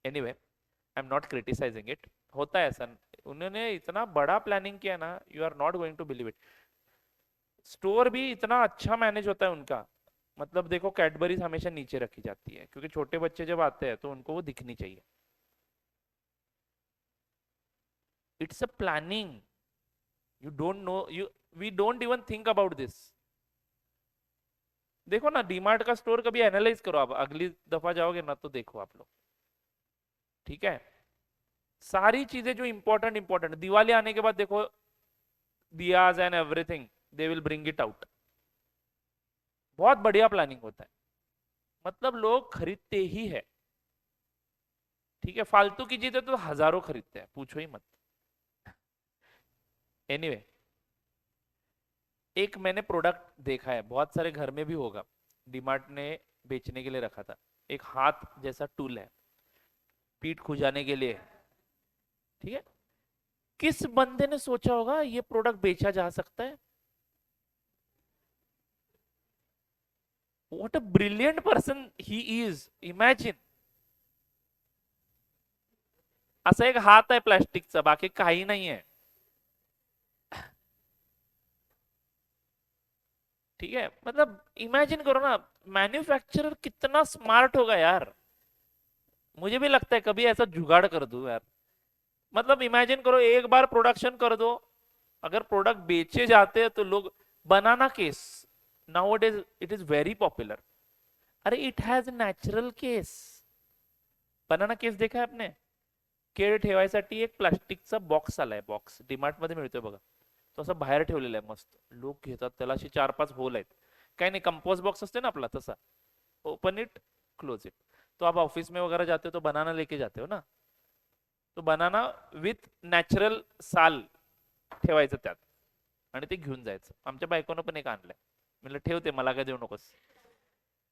Speaker 1: Anyway I am not criticising it, होता है ऐसा। उन्होंने इतना बड़ा प्लानिंग किया ना, you are not going to believe it. Store भी इतना अच्छा मैनेज होता है उनका। मतलब देखो कैडबरीज हमेशा नीचे रखी जाती है क्योंकि छोटे बच्चे जब आते हैं तो उनको वो दिखनी चाहिए। It's a planning, you don't know, you we don't even think about this. देखो ना डीमार्ट का स्टोर कभी एनालाइज करो, आप अगली दफा जाओगे ना तो देखो आप लोग। ठीक है, सारी चीजें जो इंपॉर्टेंट इंपॉर्टेंट, दिवाली आने के बाद देखो दियाज and everything they will bring it out. बहुत बढ़िया प्लानिंग होता है, मतलब लोग खरीदते ही है। ठीक है, फालतू की चीजें तो हजारों खरीदते हैं, पूछो ही मत। एनीवे anyway, एक मैंने प्रोडक्ट देखा है, बहुत सारे घर में भी होगा, डीमार्ट ने बेचने के लिए रखा था। एक हाथ जैसा टूल है पीठ खुजाने के लिए। ठीक है, किस बंदे ने सोचा होगा ये प्रोडक्ट बेचा जा सकता है? What a brilliant person he is, imagine. असा एक हात आहे प्लास्टिकचा, बाकी काही नाही आहे. ठीक है, मतलब इमेजिन करो ना, मैन्युफैक्चरर कितना स्मार्ट होगा यार. मुझे भी लगता है कभी ऐसा जुगाड़ कर दो यार. मतलब इमेजिन करो, एक बार प्रोडक्शन कर दो, अगर प्रोडक्ट बेचे जाते हैं तो लोग. Banana case now it is very popular. अरे it has natural case. Banana case देखा है आपने? केळ ठेवायसाठी एक प्लास्टिकचा बॉक्स आलाय, बॉक्स डीमार्ट मध्ये मिळतोय बघा. तो असं बाहेर ठेवलेला आहे मस्त. लोक घेतात त्याला, अशी 4-5 होल आहेत. काही नाही, कंपोस्ट बॉक्स असते ना आपला तसा. Open it, close it. तो आप ऑफिस में वगैरह जाते हो तो बनाना लेके जाते हो ना. तो बनाना विथ नॅचरल साल ठेवायचं त्यात आणि ते घेऊन जायचं. आमच्या बायकोनं पण एक आणलंय. म्हणलं ठेवते, मला काय देऊ नकोस.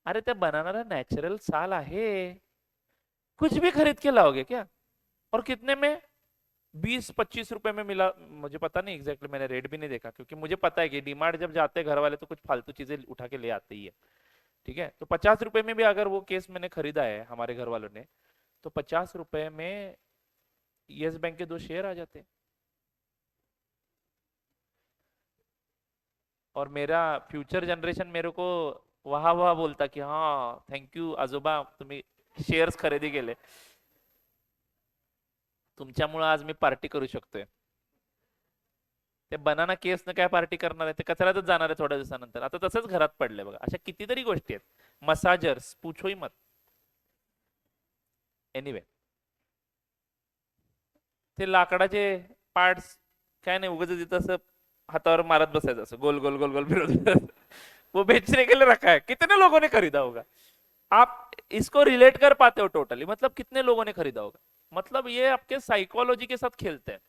Speaker 1: अरे त्या बनानाला नॅचरल साल आहे. कुछ भी खरीद के लाओगे क्या? और कितने में? 20-25 रुपए में मिला. मुझे पता नहीं एग्जैक्टली, मैंने रेट भी नहीं देखा, क्योंकि मुझे पता है कि डीमार्ट जब जाते हैं घर वाले तो कुछ फालतू चीजें उठा के ले आते ही है. ठीक है, तो 50 रुपए में भी अगर वो केस मैंने खरीदा है हमारे घर वालों ने, तो 50 रुपए में यस बैंक के 2 शेयर आ जाते हैं. और मेरा फ्यूचर जनरेशन मेरे को वाह वाह बोलता की हाँ थँक यू आजोबा, तुम्ही शेअर्स खरेदी केले. तुमच्यामुळे आज मी पार्टी करू शकतोय. ते बनाना केस न काय पार्टी करणार आहे, ते कचऱ्यातच जाणार आहे थोड्या दिवसानंतर. आता तसंच घरात पडलंय बघा. अशा कितीतरी गोष्टी आहेत. मसाजर्स पूछोही मत. एनिवे, ते लाकडाचे पार्ट्स काय नाही, उगाच तिथं असं हातावर मारत बसायचं, असं गोल गोल गोल गोल फिरत. वो बेचने के लिए रखा है, कितने लोगों ने खरीदा होगा. आप इसको रिलेट कर पाते हो टोटली, मतलब कितने लोगों ने खरीदा होगा. मतलब ये आपके साइकोलॉजी के साथ खेलते हैं.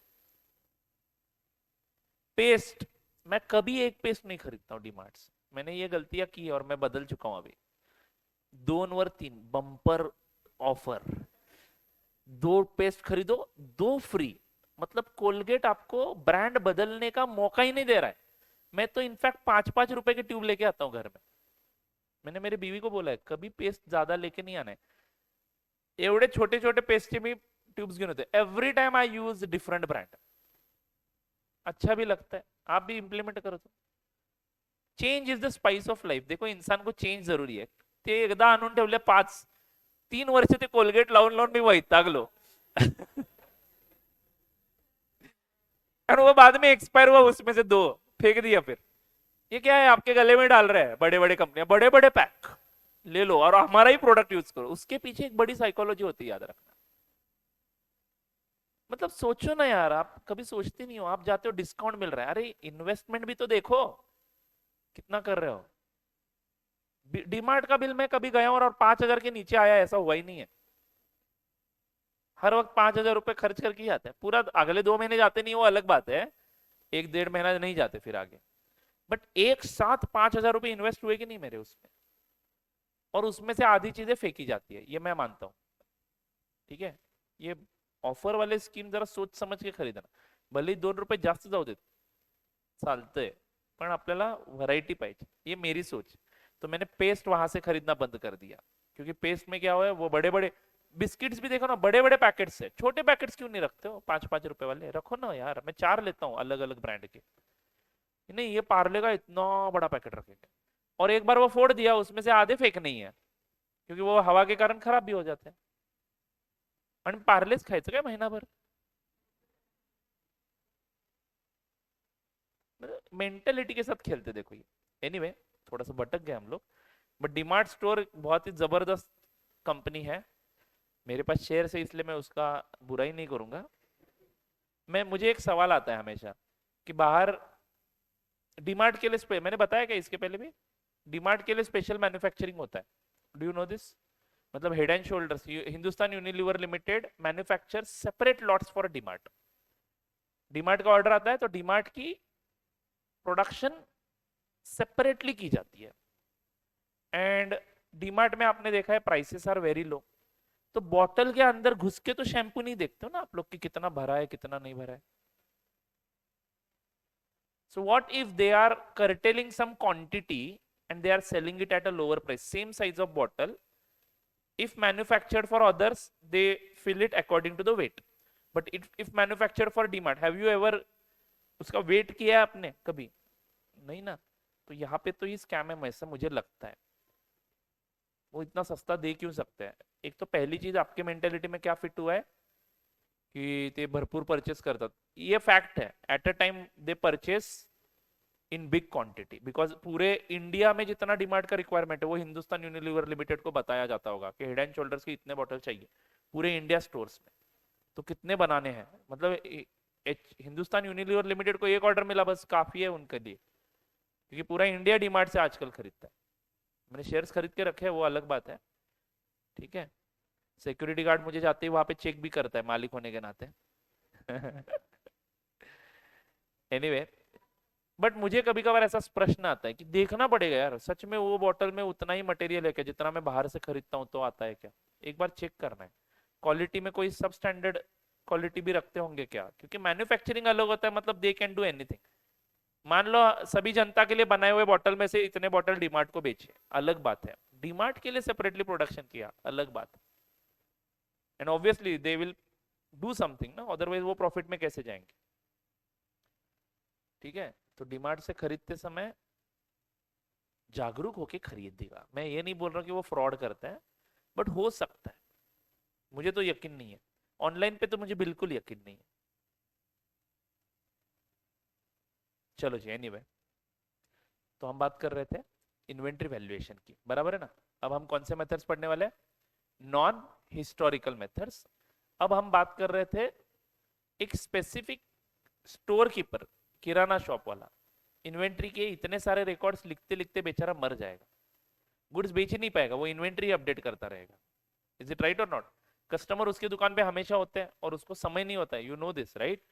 Speaker 1: पेस्ट, मैं कभी एक पेस्ट नहीं खरीदता हूँ डीमार्ट से. मैंने ये गलतियां की और मैं बदल चुका हूं अभी. 2 वर 3 बंपर ऑफर. 2 पेस्ट खरीदो, 2 फ्री. मतलब कोलगेट आपको ब्रांड बदलने का मौका ही नहीं दे रहा है. मैं तो इनफैक्ट 5-5 रुपए के ट्यूब लेके आता हूँ घर में. मैंने मेरी बीवी को बोला है कभी पेस्ट ज्यादा लेके नहीं आना है. एवढे छोटे छोटे पेस्टचे मी ट्यूब्स घेऊन होते. Every time I use different brand. अच्छा भी लगता है, आप भी इंप्लीमेंट करो तो. Change is the spice of life. देखो इंसान को चेंज जरूरी आहे. ते एकदा आणून ठेवले 3 वर्ष ते कोलगेट लावून लावून मी वैतागलो. और वो बाद में एक्सपायर हुआ, उसमें से 2 फेंक दिया. फिर ये क्या है, आपके गले में डाल रहे हैं बड़े बड़े कंपनियां, बड़े बड़े पैक ले लो और हमारा ही प्रोडक्ट यूज करो. उसके पीछे एक बड़ी साइकोलॉजी होती है, याद रखना. मतलब सोचो ना यार, आप कभी सोचते नहीं हो. आप जाते हो, डिस्काउंट मिल रहा है, अरे इन्वेस्टमेंट भी तो देखो कितना कर रहे हो. डीमार्ट का बिल मैं कभी गया हूं और 5,000 के नीचे आया, ऐसा हुआ ही नहीं है. हर वक्त 5,000 रुपए खर्च करके ही आते हैं. पूरा अगले 2 महीने जाते नहीं, वो अलग बात है. 1-1.5 महीना नहीं जाते फिर आगे. बट एक साथ 5,000 रुपए इन्वेस्ट हुए कि नहीं मेरे उसमें. और उसमें से आधी चीजें फेंकी जाती है, ये मैं मानता हूं. ठीक है, ये ऑफर वाले स्कीम जरा सोच समझ के खरीदना. भले 2 रुपए जास्त जाऊ देत, चालतंय, पण आपल्याला व्हरायटी पाहिजे. ये मेरी सोच. तो मैंने पेस्ट वहां से खरीदना बंद कर दिया, क्योंकि पेस्ट में क्या हुआ है, वो बड़े बड़े बिस्किट्स भी देखो ना, बड़े बड़े पैकेट्स है. छोटे पैकेट्स क्यों नहीं रखते हो, 5-5 रुपए वाले रखो ना यार. मैं 4 लेता हूँ अलग अलग ब्रांड के. नहीं, ये पार्ले का इतना बड़ा पैकेट रखेंगे. और एक बार वो फोड़ दिया, उसमें से आधे फेंक नहीं है, क्योंकि वो हवा के कारण खराब भी हो जाते हैं. आणि पार्लेच खायचं काय महिनाभर. मेंटेलिटी के साथ खेलते देखो ये. एनीवे, थोड़ा सा भटक गए हम लोग. बट डीमार्ट स्टोर बहुत ही जबरदस्त कंपनी है. मेरे पास शेयर है, इसलिए मैं उसका बुराई नहीं करूंगा. मुझे एक सवाल आता है हमेशा कि बाहर डीमार्ट के लिए, मैंने बताया क्या इसके पहले भी, डीमार्ट के लिए स्पेशल मैन्युफैक्चरिंग होता है. Do you know this? मतलब head and shoulders, Hindustan Unilever limited manufacture separate lots for DMart. DMart का ऑर्डर आता है तो डीमार्ट की प्रोडक्शन सेपरेटली की जाती है. एंड डीमार्ट में आपने देखा है प्राइसेस आर वेरी लो. तो बॉटल के अंदर घुस के तो शैम्पू नहीं देखते हो ना आप लोग कि कितना भरा है कितना नहीं भरा है. So what if they are curtailing some quantity and they are selling it at a lower price, same size of bottle. If manufactured for others, they fill it according to the weight, but if manufactured for DMart, have you ever उसका wait किया है आपने कभी? नहीं ना। तो यहाँ पे तो ये स्कैम है, ऐसा मुझे लगता है। वो इतना सस्ता दे क्यों सकते हैं? एक तो पहली चीज, आपके मेंटेलिटी में क्या फिट हुआ है की ते भरपूर परचेस करतात, ये फैक्ट है। At a time they purchase in big quantity, because पूरे इंडिया में जितना डिमांड का रिक्वायरमेंट है वो हिंदुस्तान यूनिलीवर लिमिटेड को बताया जाता होगा कि हेड एंड शोल्डर्स के इतने बॉटल चाहिए पूरे इंडिया स्टोर्स में, तो कितने बनाने हैं, मतलब हिंदुस्तान यूनिलीवर लिमिटेड को एक ऑर्डर मिला बस काफी है उनके लिए, क्योंकि पूरा इंडिया डिमांड से आजकल खरीदता है। मैंने शेयर्स खरीद के रखे हैं, वो अलग बात है, ठीक है। सिक्योरिटी गार्ड मुझे जाते ही वहां पे चेक भी करता है मालिक होने के नाते। एनीवे, बट मुझे कभी कभार ऐसा प्रश्न आता है कि देखना पड़ेगा यार, सच में वो बॉटल में उतना ही मटेरियल है क्या जितना मैं बाहर से खरीदता हूँ तो आता है क्या? एक बार चेक करना है। क्वालिटी में कोई सब स्टैंडर्ड क्वालिटी भी रखते होंगे क्या? क्योंकि मैन्युफैक्चरिंग अलग होता है, मतलब दे कैन डू एनीथिंग। मान लो सभी जनता के लिए बनाए हुए बॉटल में से इतने बॉटल डीमार्ट को बेचे, अलग बात है। डीमार्ट के लिए सेपरेटली प्रोडक्शन किया, अलग बात है। And obviously they will do something ना, अदरवाइज वो प्रॉफिट में कैसे जाएंगे? ठीक है, तो डीमार्ट से खरीदते समय जागरूक होके खरीदेगा। मैं ये नहीं बोल रहा कि वो फ्रॉड करता है, बट हो सकता है, मुझे तो यकीन नहीं है। ऑनलाइन पे तो मुझे बिल्कुल यकीन नहीं है। चलो जी, एनीवे, तो हम बात कर रहे थे इन्वेंट्री वैल्यूएशन की, बराबर है ना। अब हम कौन से मेथड्स पढ़ने वाले हैं? Non historical methods. अब हम बात कर रहे थे एक स्पेसिफिक स्टोर कीपर, किराना शॉप वाला, इन्वेंट्री के इतने सारे रिकॉर्ड्स लिखते लिखते बेचारा मर जाएगा, गुड्स बेच ही नहीं पाएगा, वो इन्वेंट्री अपडेट करता रहेगा। इज इट राइट और नॉट? कस्टमर उसकी दुकान पे हमेशा होते हैं और उसको समय नहीं होता है, यू नो दिस राइट।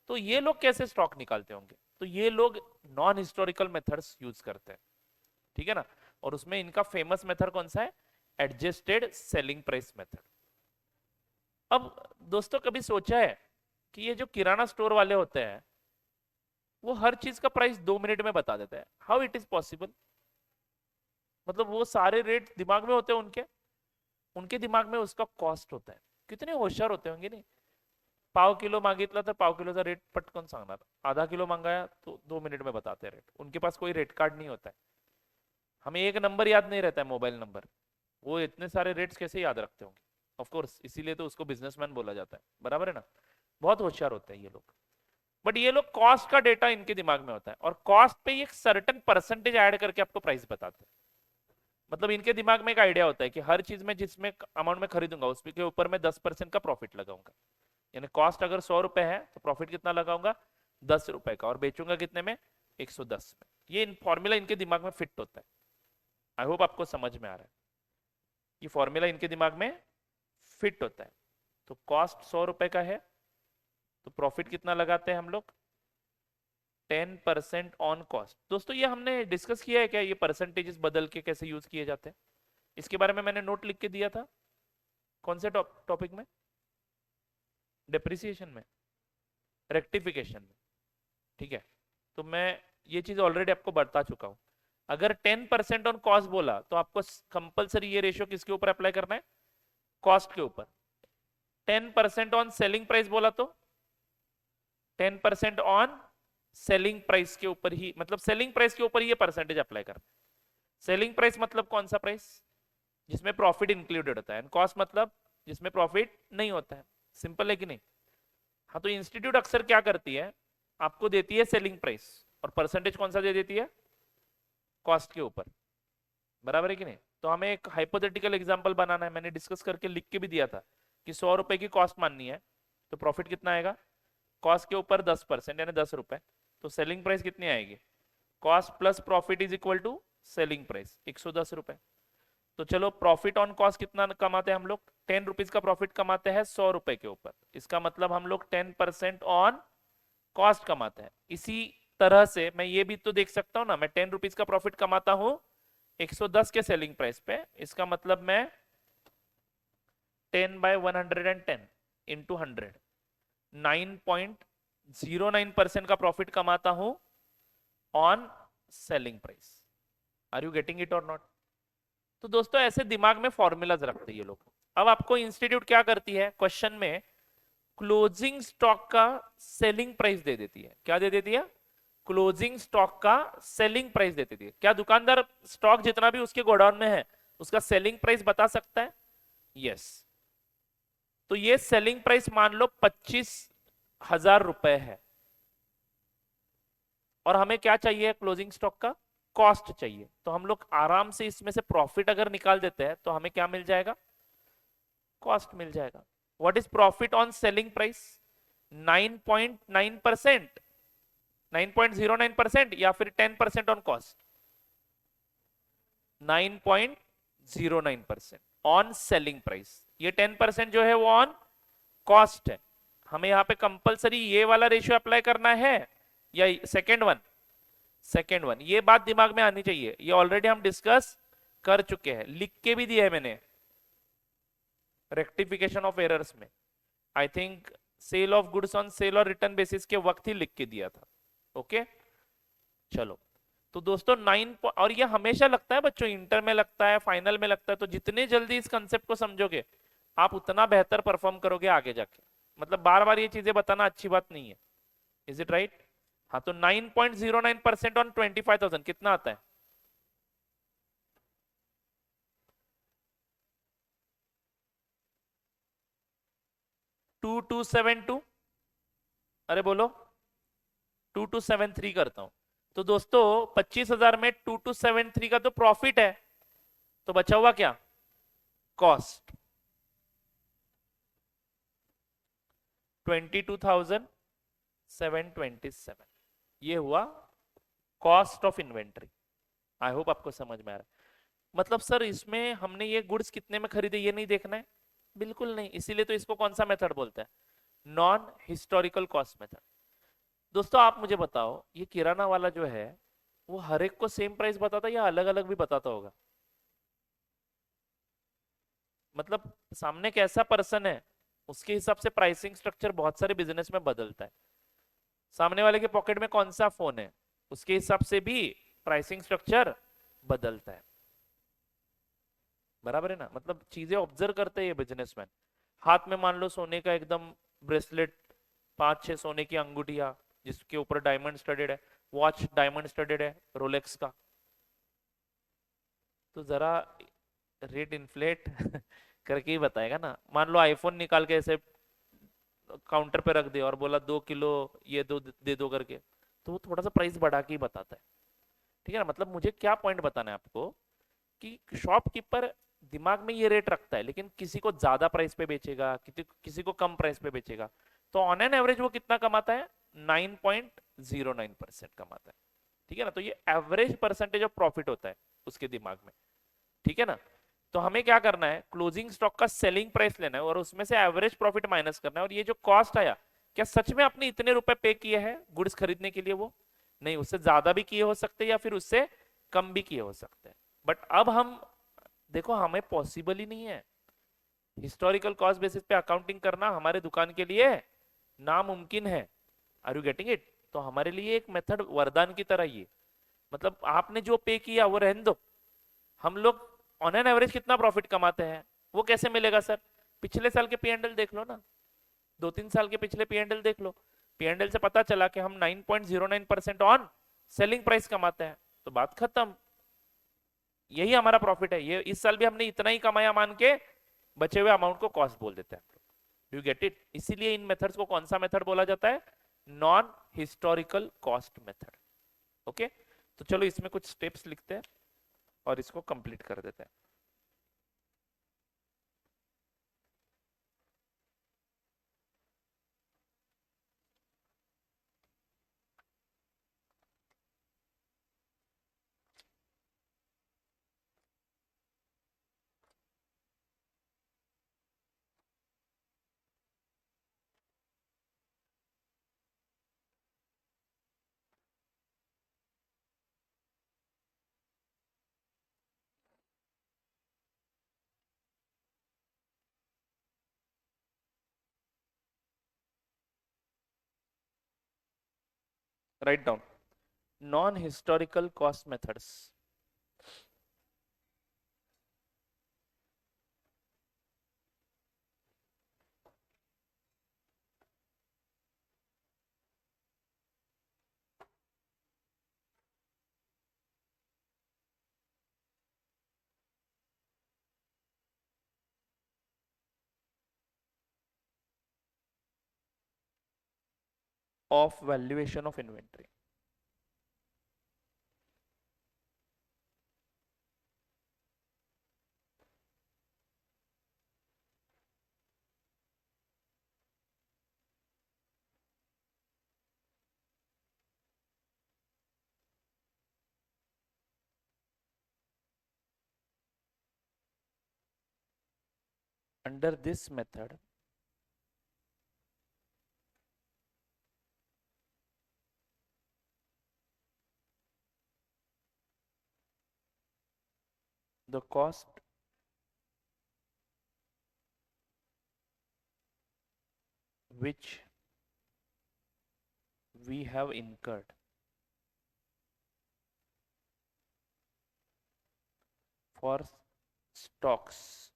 Speaker 1: तो ये लोग कैसे स्टॉक निकालते होंगे? तो ये लोग नॉन हिस्टोरिकल मेथड्स यूज करते हैं, ठीक है ना। और उसमें इनका फेमस मेथड कौन सा है? Adjusted selling price method. अब दोस्तों, कभी सोचा है कि ये जो किराना स्टोर वाले होते हैं वो हर चीज का प्राइस 2 मिनट में बता देता है? How it is possible? मतलब वो सारे रेट दिमाग में होते हैं उनके, उनके दिमाग में उसका कॉस्ट होता है। कितने होशियार होते होंगे नहीं। पाव किलो मागितला तर पाव किलोचा रेट पटकन सांगणार, आधा किलो मांगाया तो 2 मिनट में बताते हैं रेट। उनके पास कोई रेट कार्ड नहीं होता है। हमें एक नंबर याद नहीं रहता है, मोबाइल नंबर, वो इतने सारे रेट्स कैसे याद रखते होंगे? ऑफ कोर्स, इसीलिए तो उसको बिजनेसमैन बोला जाता है, बराबर है ना। बहुत होशियार होते हैं ये लोग। बट ये लोग कॉस्ट का डेटा इनके दिमाग में होता है, और कॉस्ट पे एक सर्टेन परसेंटेज ऐड करके आपको प्राइस बताते हैं। मतलब इनके दिमाग में एक आइडिया होता है कि हर चीज में जिसमें अमाउंट में खरीदूंगा उसके ऊपर मैं 10% का प्रॉफिट लगाऊंगा। यानी कॉस्ट अगर 100 रुपए है तो प्रॉफिट कितना लगाऊंगा? 10 रुपए का, और बेचूंगा कितने में? 110 में। ये फॉर्मूला इनके दिमाग में फिट होता है। आई होप आपको समझ में आ रहा है। ये फॉर्मूला इनके दिमाग में फिट होता है। तो कॉस्ट 100 रुपए का है तो प्रॉफिट कितना लगाते हैं हम लोग? 10% ऑन कॉस्ट। दोस्तों, ये हमने डिस्कस किया है क्या, ये परसेंटेजेस बदल के कैसे यूज किए जाते हैं? इसके बारे में मैंने नोट लिख के दिया था। कौन से टॉपिक में? डेप्रिसिएशन में, रेक्टिफिकेशन में, ठीक है। तो मैं ये चीज ऑलरेडी आपको बता चुका हूं। अगर 10% ऑन कॉस्ट बोला तो आपको कंपलसरी ये रेशियो किसके ऊपर अप्लाई करना है? कॉस्ट के ऊपर। 10% ऑन सेलिंग प्राइस बोला तो 10% ऑन सेलिंग प्राइस के ऊपर ही, मतलब सेलिंग प्राइस के ऊपर ये परसेंटेज अप्लाई करना है। सेलिंग प्राइस मतलब कौन सा प्राइस? जिसमें प्रॉफिट इंक्लूडेड होता है। कॉस्ट मतलब जिसमें प्रॉफिट नहीं होता है। सिंपल है कि नहीं? हाँ, तो इंस्टीट्यूट अक्सर क्या करती है, आपको देती है सेलिंग प्राइस और परसेंटेज कौन सा दे देती है? कॉस्ट के ऊपर, बराबर है कि नहीं। तो हमें एक हाइपोथेटिकल एग्जांपल बनाना है, मैंने डिस्कस करके लिख के भी दिया था कि 100 रुपए की कॉस्ट माननी है तो प्रॉफिट कितना आएगा? कॉस्ट के ऊपर 10% यानी 10 रुपए, तो सेलिंग प्राइस कितनी आएगी? Cost plus profit is equal to selling price, 110 रुपए। तो चलो, प्रॉफिट ऑन कॉस्ट कितना कमाते हैं हम लोग? 10 रुपीज का प्रॉफिट कमाते हैं 100 रुपए के ऊपर। इसका मतलब हम लोग 10% ऑन कॉस्ट कमाते हैं। इसी तरह से मैं ये भी तो देख सकता हूं ना, मैं 10 रुपीज का प्रॉफिट कमाता हूं 110 के सेलिंग प्राइस पे। इसका मतलब मैं 10/110 इंटू 100, 9.09% का प्रॉफिट कमाता हूं on selling price. Are you getting it और नॉट? तो दोस्तों ऐसे दिमाग में फॉर्मूलाज रखते हैं ये लोग। अब आपको इंस्टीट्यूट क्या करती है, क्वेश्चन में क्लोजिंग स्टॉक का सेलिंग प्राइस दे देती है। क्या दे देती है? क्लोजिंग स्टॉक का सेलिंग प्राइस दे देती है। क्या दुकानदार स्टॉक जितना भी उसके गोडाउन में है उसका सेलिंग प्राइस बता सकता है? यस। तो ये सेलिंग प्राइस मान लो 25,000 रुपए है, और हमें क्या चाहिए? क्लोजिंग स्टॉक का कॉस्ट चाहिए। तो हम लोग आराम से इसमें से प्रॉफिट अगर निकाल देते हैं तो हमें क्या मिल जाएगा? कॉस्ट मिल जाएगा। What is profit on selling price? 9.9%, 9.09% या फिर 10% on cost? 9.09% on selling price. ये 10% जो है वो ऑन कॉस्ट है। हमें यहाँ पे कंपलसरी ये वाला रेशियो अप्लाई करना है या सेकेंड वन? Second one. ये बात दिमाग में आनी चाहिए, ये ऑलरेडी हम डिस्कस कर चुके हैं, लिख के भी दिया है मैंने रेक्टिफिकेशन ऑफ एरर्स में। I think sale of goods on sale और रिटर्न बेसिस के वक्त ही लिख के दिया था। ओके चलो। तो दोस्तों और ये हमेशा लगता है बच्चों, इंटर में लगता है, फाइनल में लगता है। तो जितने जल्दी इस कंसेप्ट को समझोगे आप उतना बेहतर परफॉर्म करोगे आगे जाके। मतलब बार बार ये चीजें बताना अच्छी बात नहीं है। Is it right? हाँ, तो 9.09% ऑन 25,000 कितना आता है? 2272। अरे बोलो। 2273 करता हूं। तो दोस्तों 25,000 में 2273 का तो प्रॉफिट है, तो बचा हुआ क्या? कॉस्ट। 22,727, ये हुआ cost of inventory. I hope आपको समझ में आ रहा है। मतलब सर इसमें हमने ये गुड्स कितने में खरीदे ये नहीं देखना है? बिल्कुल नहीं। इसीलिए तो इसको कौन सा मेथड बोलते हैं? Non historical cost method. दोस्तों आप मुझे बताओ, ये किराना वाला जो है वो हर एक को सेम प्राइस बताता है या अलग अलग भी बताता होगा? मतलब सामने कैसा पर्सन है उसके हिसाब से प्राइसिंग स्ट्रक्चर बहुत सारे बिजनेस में बदलता है। सामने वाले के पॉकेट में कौन सा फोन है उसके हिसाब से भी प्राइसिंग स्ट्रक्चर बदलता है। बराबर है ना? मतलब चीजें ऑब्जर्व करते हैं ये बिजनेसमैन। हाथ में मान लो सोने का एकदम ब्रेसलेट, 5-6 सोने की अंगूठिया जिसके ऊपर डायमंड स्टडेड है, वॉच डायमंड स्टडेड है रोलेक्स का, तो जरा रेट इन्फ्लेट करके ही बताएगा ना। मान लो आईफोन निकाल के ऐसे काउंटर पे रख दे और बोला 2 किलो ये दे दो करके, तो वो थोड़ा सा प्राइस बढ़ा के ही बताता है। ठीक है ना? मतलब मुझे क्या पॉइंट बताना है आपको कि शॉपकीपर दिमाग में ये रेट रखता है, लेकिन किसी को ज्यादा प्राइस पे बेचेगा, किसी को कम प्राइस पे बेचेगा। तो ऑन एन एवरेज वो कितना कमाता है? 9.09% कमाता है। ठीक है ना? तो ये एवरेज परसेंटेज ऑफ प्रॉफिट होता है उसके दिमाग में। ठीक है ना? तो हमें क्या करना है? क्लोजिंग स्टॉक का सेलिंग प्राइस लेना है और उसमें से एवरेज प्रॉफिट माइनस करना है। और ये जो कॉस्ट आया, क्या सच में आपने इतने रुपए पे किए हैं गुड्स खरीदने के लिए? वो नहीं, उससे ज्यादा भी किए हो सकते हैं या फिर उससे कम भी किए हो सकते हैं। बट अब हम देखो, हमें पॉसिबल ही नहीं है हिस्टोरिकल कॉस्ट बेसिस पे अकाउंटिंग करना, हमारे दुकान के लिए नामुमकिन है। Are you getting it? तो हमारे लिए एक मेथड वरदान की तरह ये, मतलब आपने जो पे किया वो रहने दो। हम लोग ऑन एन एवरेज कितना प्रॉफिट कमाते हैं वो कैसे मिलेगा सर? पिछले साल के पी&एल देख लो ना, 2-3 साल के पिछले पी&एल देख लो। पी&एल से पता चला कि हम 9.09% ऑन सेलिंग प्राइस कमाते हैं, तो बात खत्म। यही हमारा प्रॉफिट है। ये इस साल भी हमने इतना ही कमाया मान के बचे हुए अमाउंट को कॉस्ट बोल देते हैं। You get it? इसीलिए इन मेथड्स को कौन सा मेथड बोला जाता है? Non historical cost method. Okay, तो चलो इसमें कुछ स्टेप्स लिखते हैं और इसको कंप्लीट कर देते हैं। Write down non historical cost methods. of valuation of inventory. Under this method, the cost which we have incurred for stocks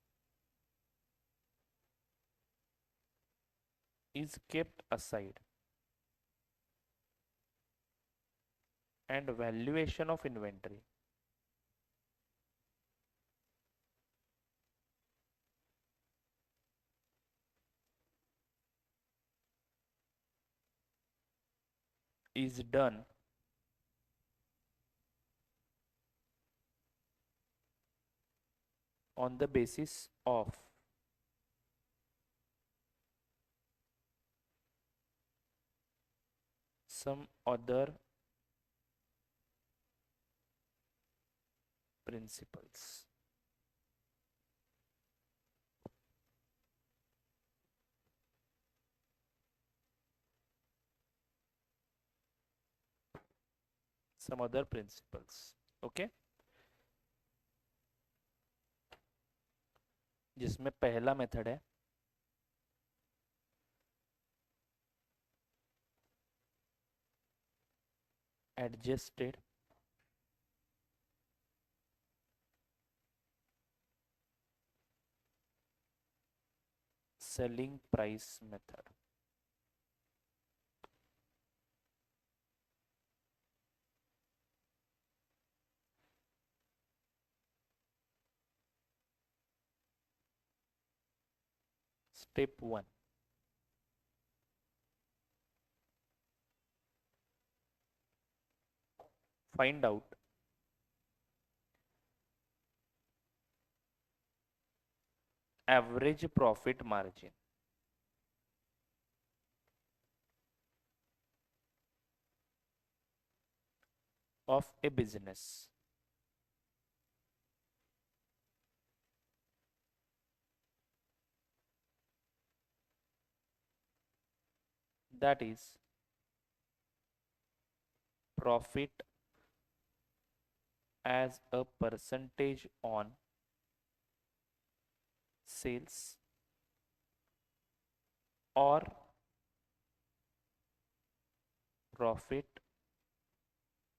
Speaker 1: is kept aside, and valuation of inventory is done on the basis of some other principles. Some other principles. Okay, जिसमें पहला method है adjusted selling price method. Step 1, find out average profit margin of a business that is profit as a percentage on sales or profit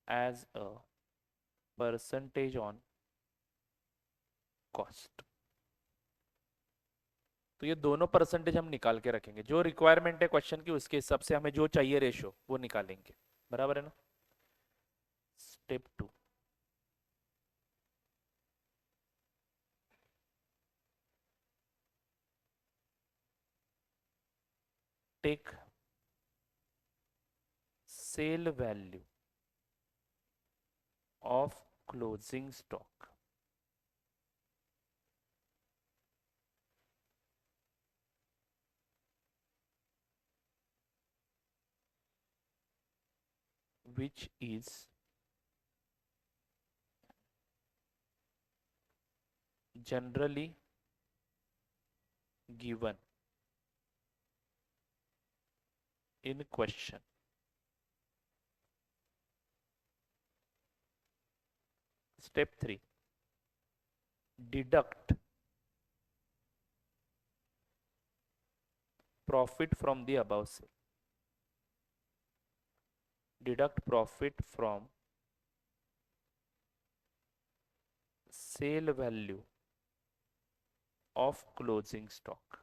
Speaker 1: as a percentage on cost. तो ये दोनों percentage हम निकाल के रखेंगे, जो रिक्वायरमेंट है क्वेश्चन की उसके हिसाब से हमें जो चाहिए रेशो वो निकालेंगे, बराबर है ना। Step 2, take sale value of closing stock which is generally given in question. Step 3, deduct profit from the above sale. Deduct profit from sale value of closing stock.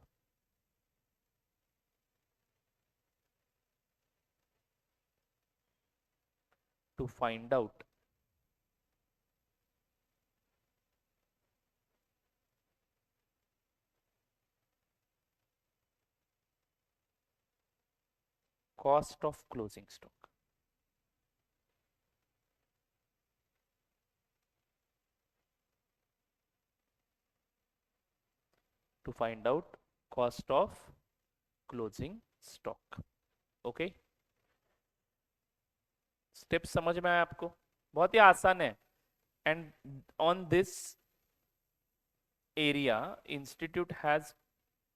Speaker 1: To find out cost of closing stock. To find out cost of closing stock. Okay, step समझ में आया आपको? बहुत ही आसान है. And on this area institute has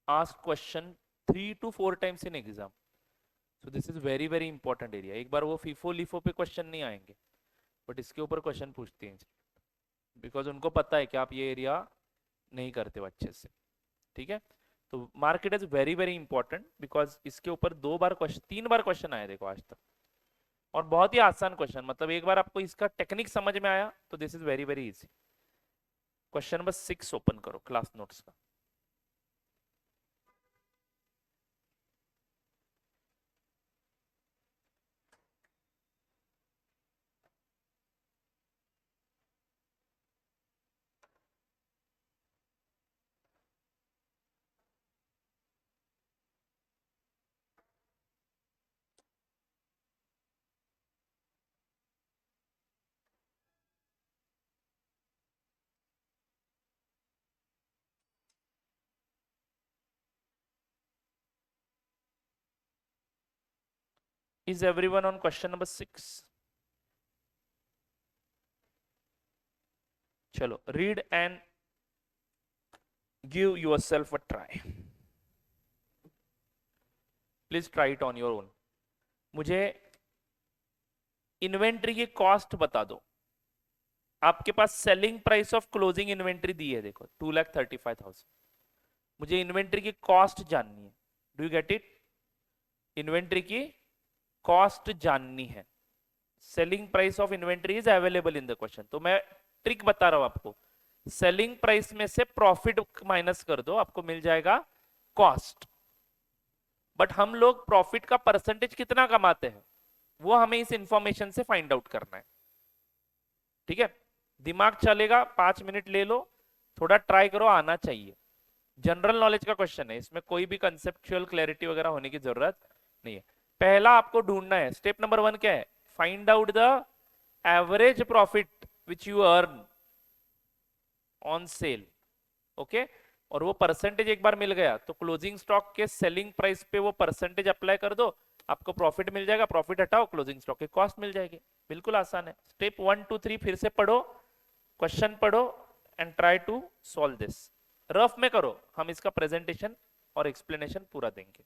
Speaker 1: asked question 3 to 4 times in exam. So this is very very important area. एक बार वो FIFO LIFO पे क्वेश्चन नहीं आएंगे, बट इसके ऊपर क्वेश्चन पूछते हैं बिकॉज उनको पता है कि आप ये एरिया नहीं करते हो अच्छे से. ठीक है, तो market is very very important because इसके ऊपर 2 बार क्वेश्चन 3 बार क्वेश्चन आए देखो आज तक, और बहुत ही आसान क्वेश्चन. मतलब एक बार आपको इसका टेक्निक समझ में आया तो this is very very easy. Question number 6 open करो क्लास नोट्स का. Is everyone on question number 6? चलो, read and give yourself a try. Please try it on your own. मुझे इन्वेंट्री की कॉस्ट बता दो. आपके पास selling price of closing inventory दी है देखो 2,35,000. मुझे इन्वेंट्री की कॉस्ट जाननी है. Do you get it? Inventory की कॉस्ट जाननी है. Selling price of inventory is available in the question. तो मैं ट्रिक बता रहा हूं आपको. सेलिंग प्राइस में से प्रॉफिट माइनस कर दो, आपको मिल जाएगा कॉस्ट. बट हम लोग प्रॉफिट का परसेंटेज कितना कमाते हैं वो हमें इस इंफॉर्मेशन से फाइंड आउट करना है. ठीक है, दिमाग चलेगा, 5 मिनट ले लो, थोड़ा ट्राई करो, आना चाहिए. जनरल नॉलेज का क्वेश्चन है, इसमें कोई भी कंसेप्चुअल क्लैरिटी वगैरह होने की जरूरत नहीं है. पहला आपको ढूंढना है, स्टेप नंबर 1 क्या है? Find out the average profit which you earn on sale. Okay, और वो परसेंटेज एक बार मिल गया तो क्लोजिंग स्टॉक के सेलिंग प्राइस पे वो परसेंटेज अप्लाई कर दो, आपको प्रॉफिट मिल जाएगा. प्रॉफिट हटाओ, क्लोजिंग स्टॉक की कॉस्ट मिल जाएगी. बिल्कुल आसान है. स्टेप 1 2 3 फिर से पढ़ो, क्वेश्चन पढ़ो and try to solve this. Rough में करो, हम इसका प्रेजेंटेशन और एक्सप्लेनेशन पूरा देंगे.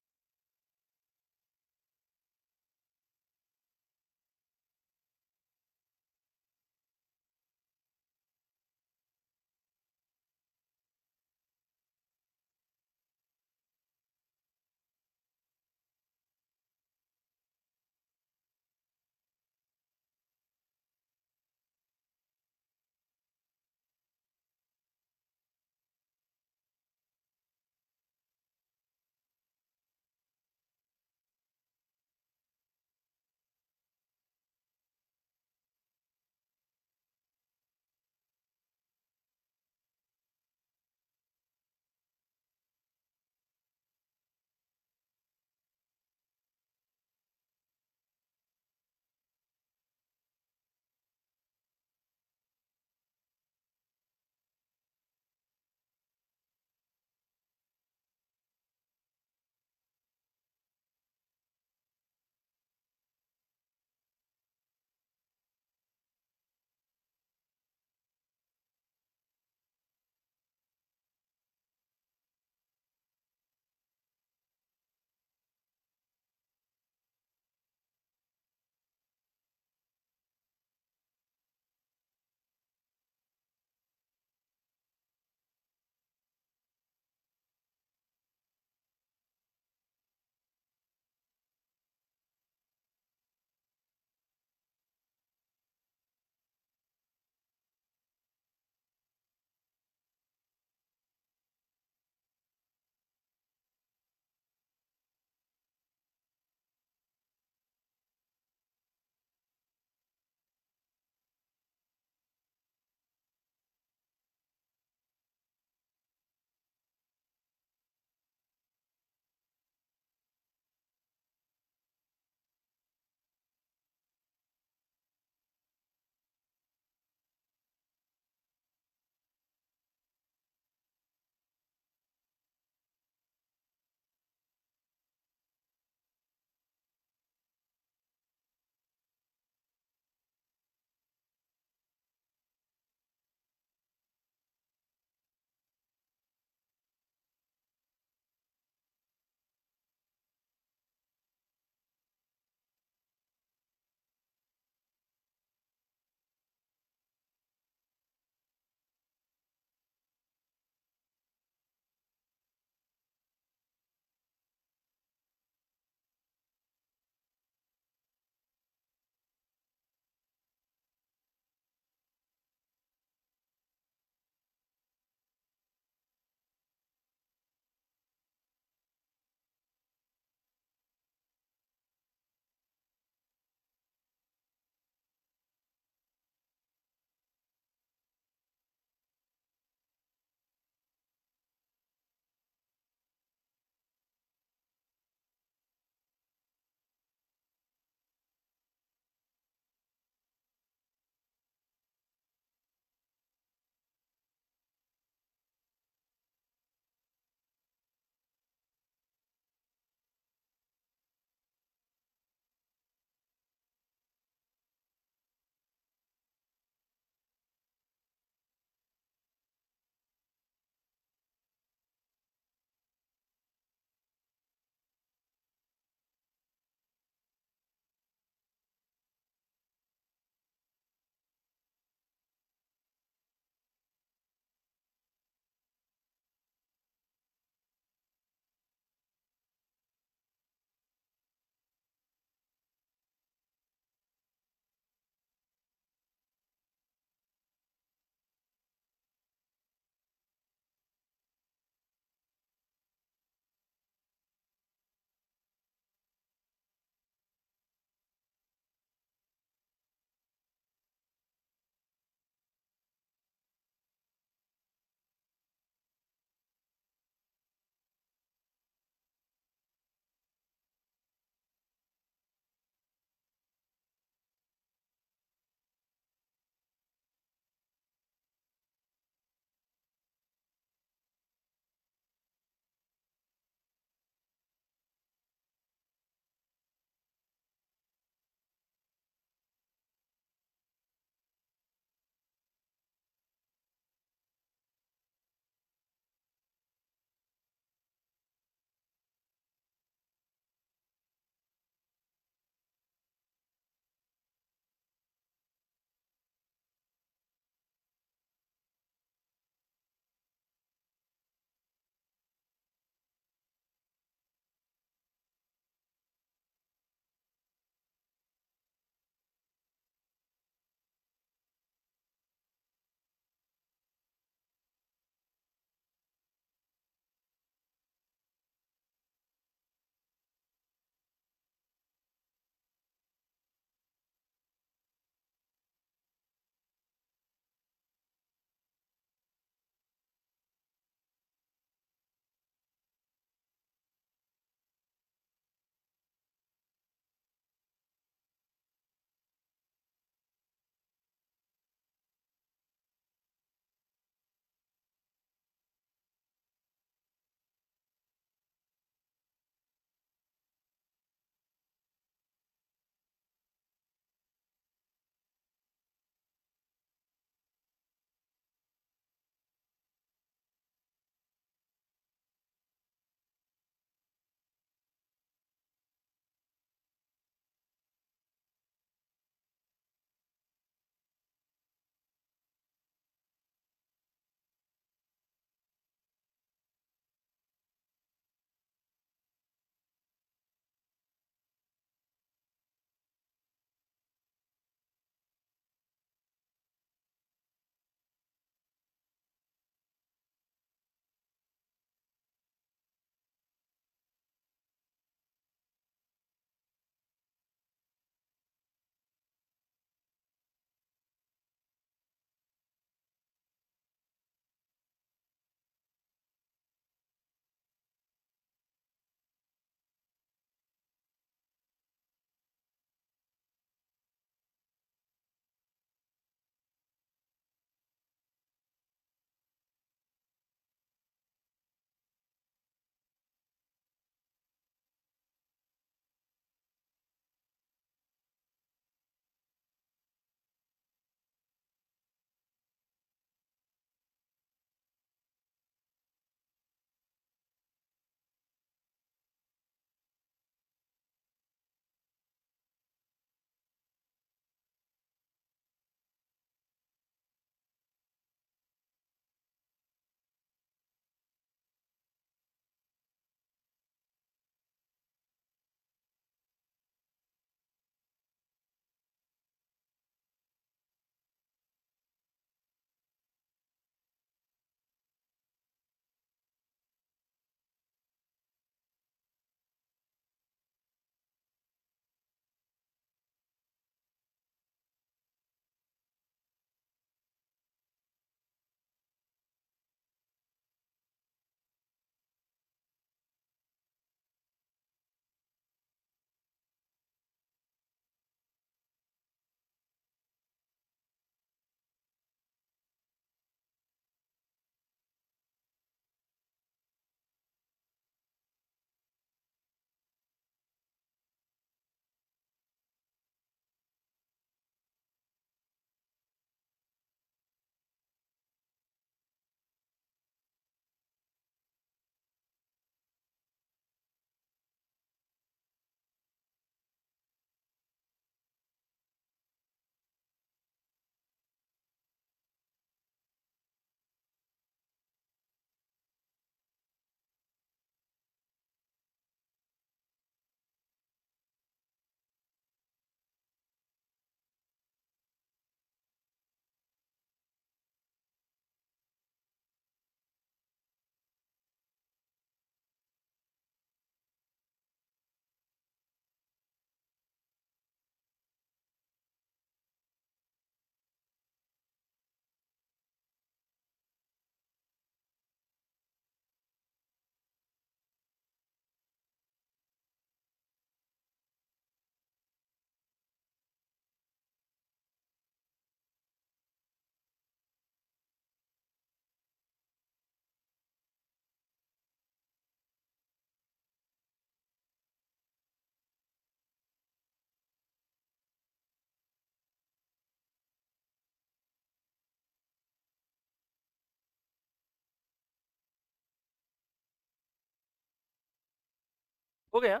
Speaker 1: हो गया,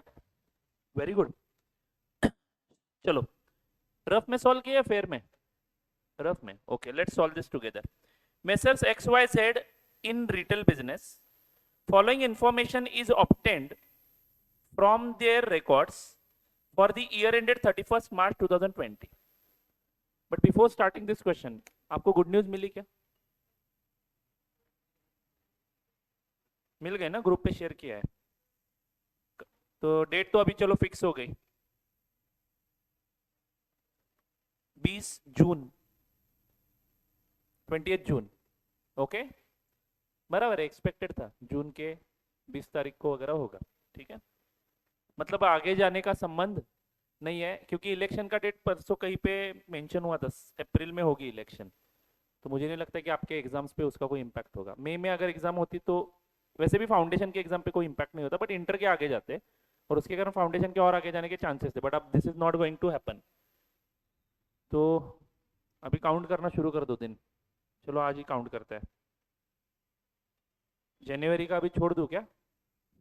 Speaker 1: वेरी गुड। चलो, रफ में सॉल्व किया फेयर में? रफ में, okay, let's solve this together. Messrs X Y Z in retail business, following information is obtained from their records for the year ended 31st March 2020. But before starting this question, आपको good news मिली क्या? मिल गए ना, group पे share किया है। तो date तो अभी चलो फिक्स हो गई, 20 जून, 20 जून, ओके, बराबर है, एक्सपेक्टेड था जून के 20 तारीख को वगैरह होगा, ठीक है। मतलब आगे जाने का संबंध नहीं है, क्योंकि इलेक्शन का डेट परसों कहीं पे मेंशन हुआ, 10 अप्रैल में होगी इलेक्शन, तो मुझे नहीं लगता कि आपके एग्जाम्स पे उसका कोई इम्पैक्ट होगा। मई में अगर एग्जाम होती तो वैसे भी फाउंडेशन के एग्जाम पे कोई इम्पैक्ट नहीं होता, बट इंटर के आगे जाते और उसके कारण फाउंडेशन के और आगे जाने के चांसेस थे, बट अब this is not going to happen. तो अभी काउंट करना शुरू कर दो दिन, चलो आज ही काउंट करते हैं। जनवरी का अभी छोड़ दूं क्या?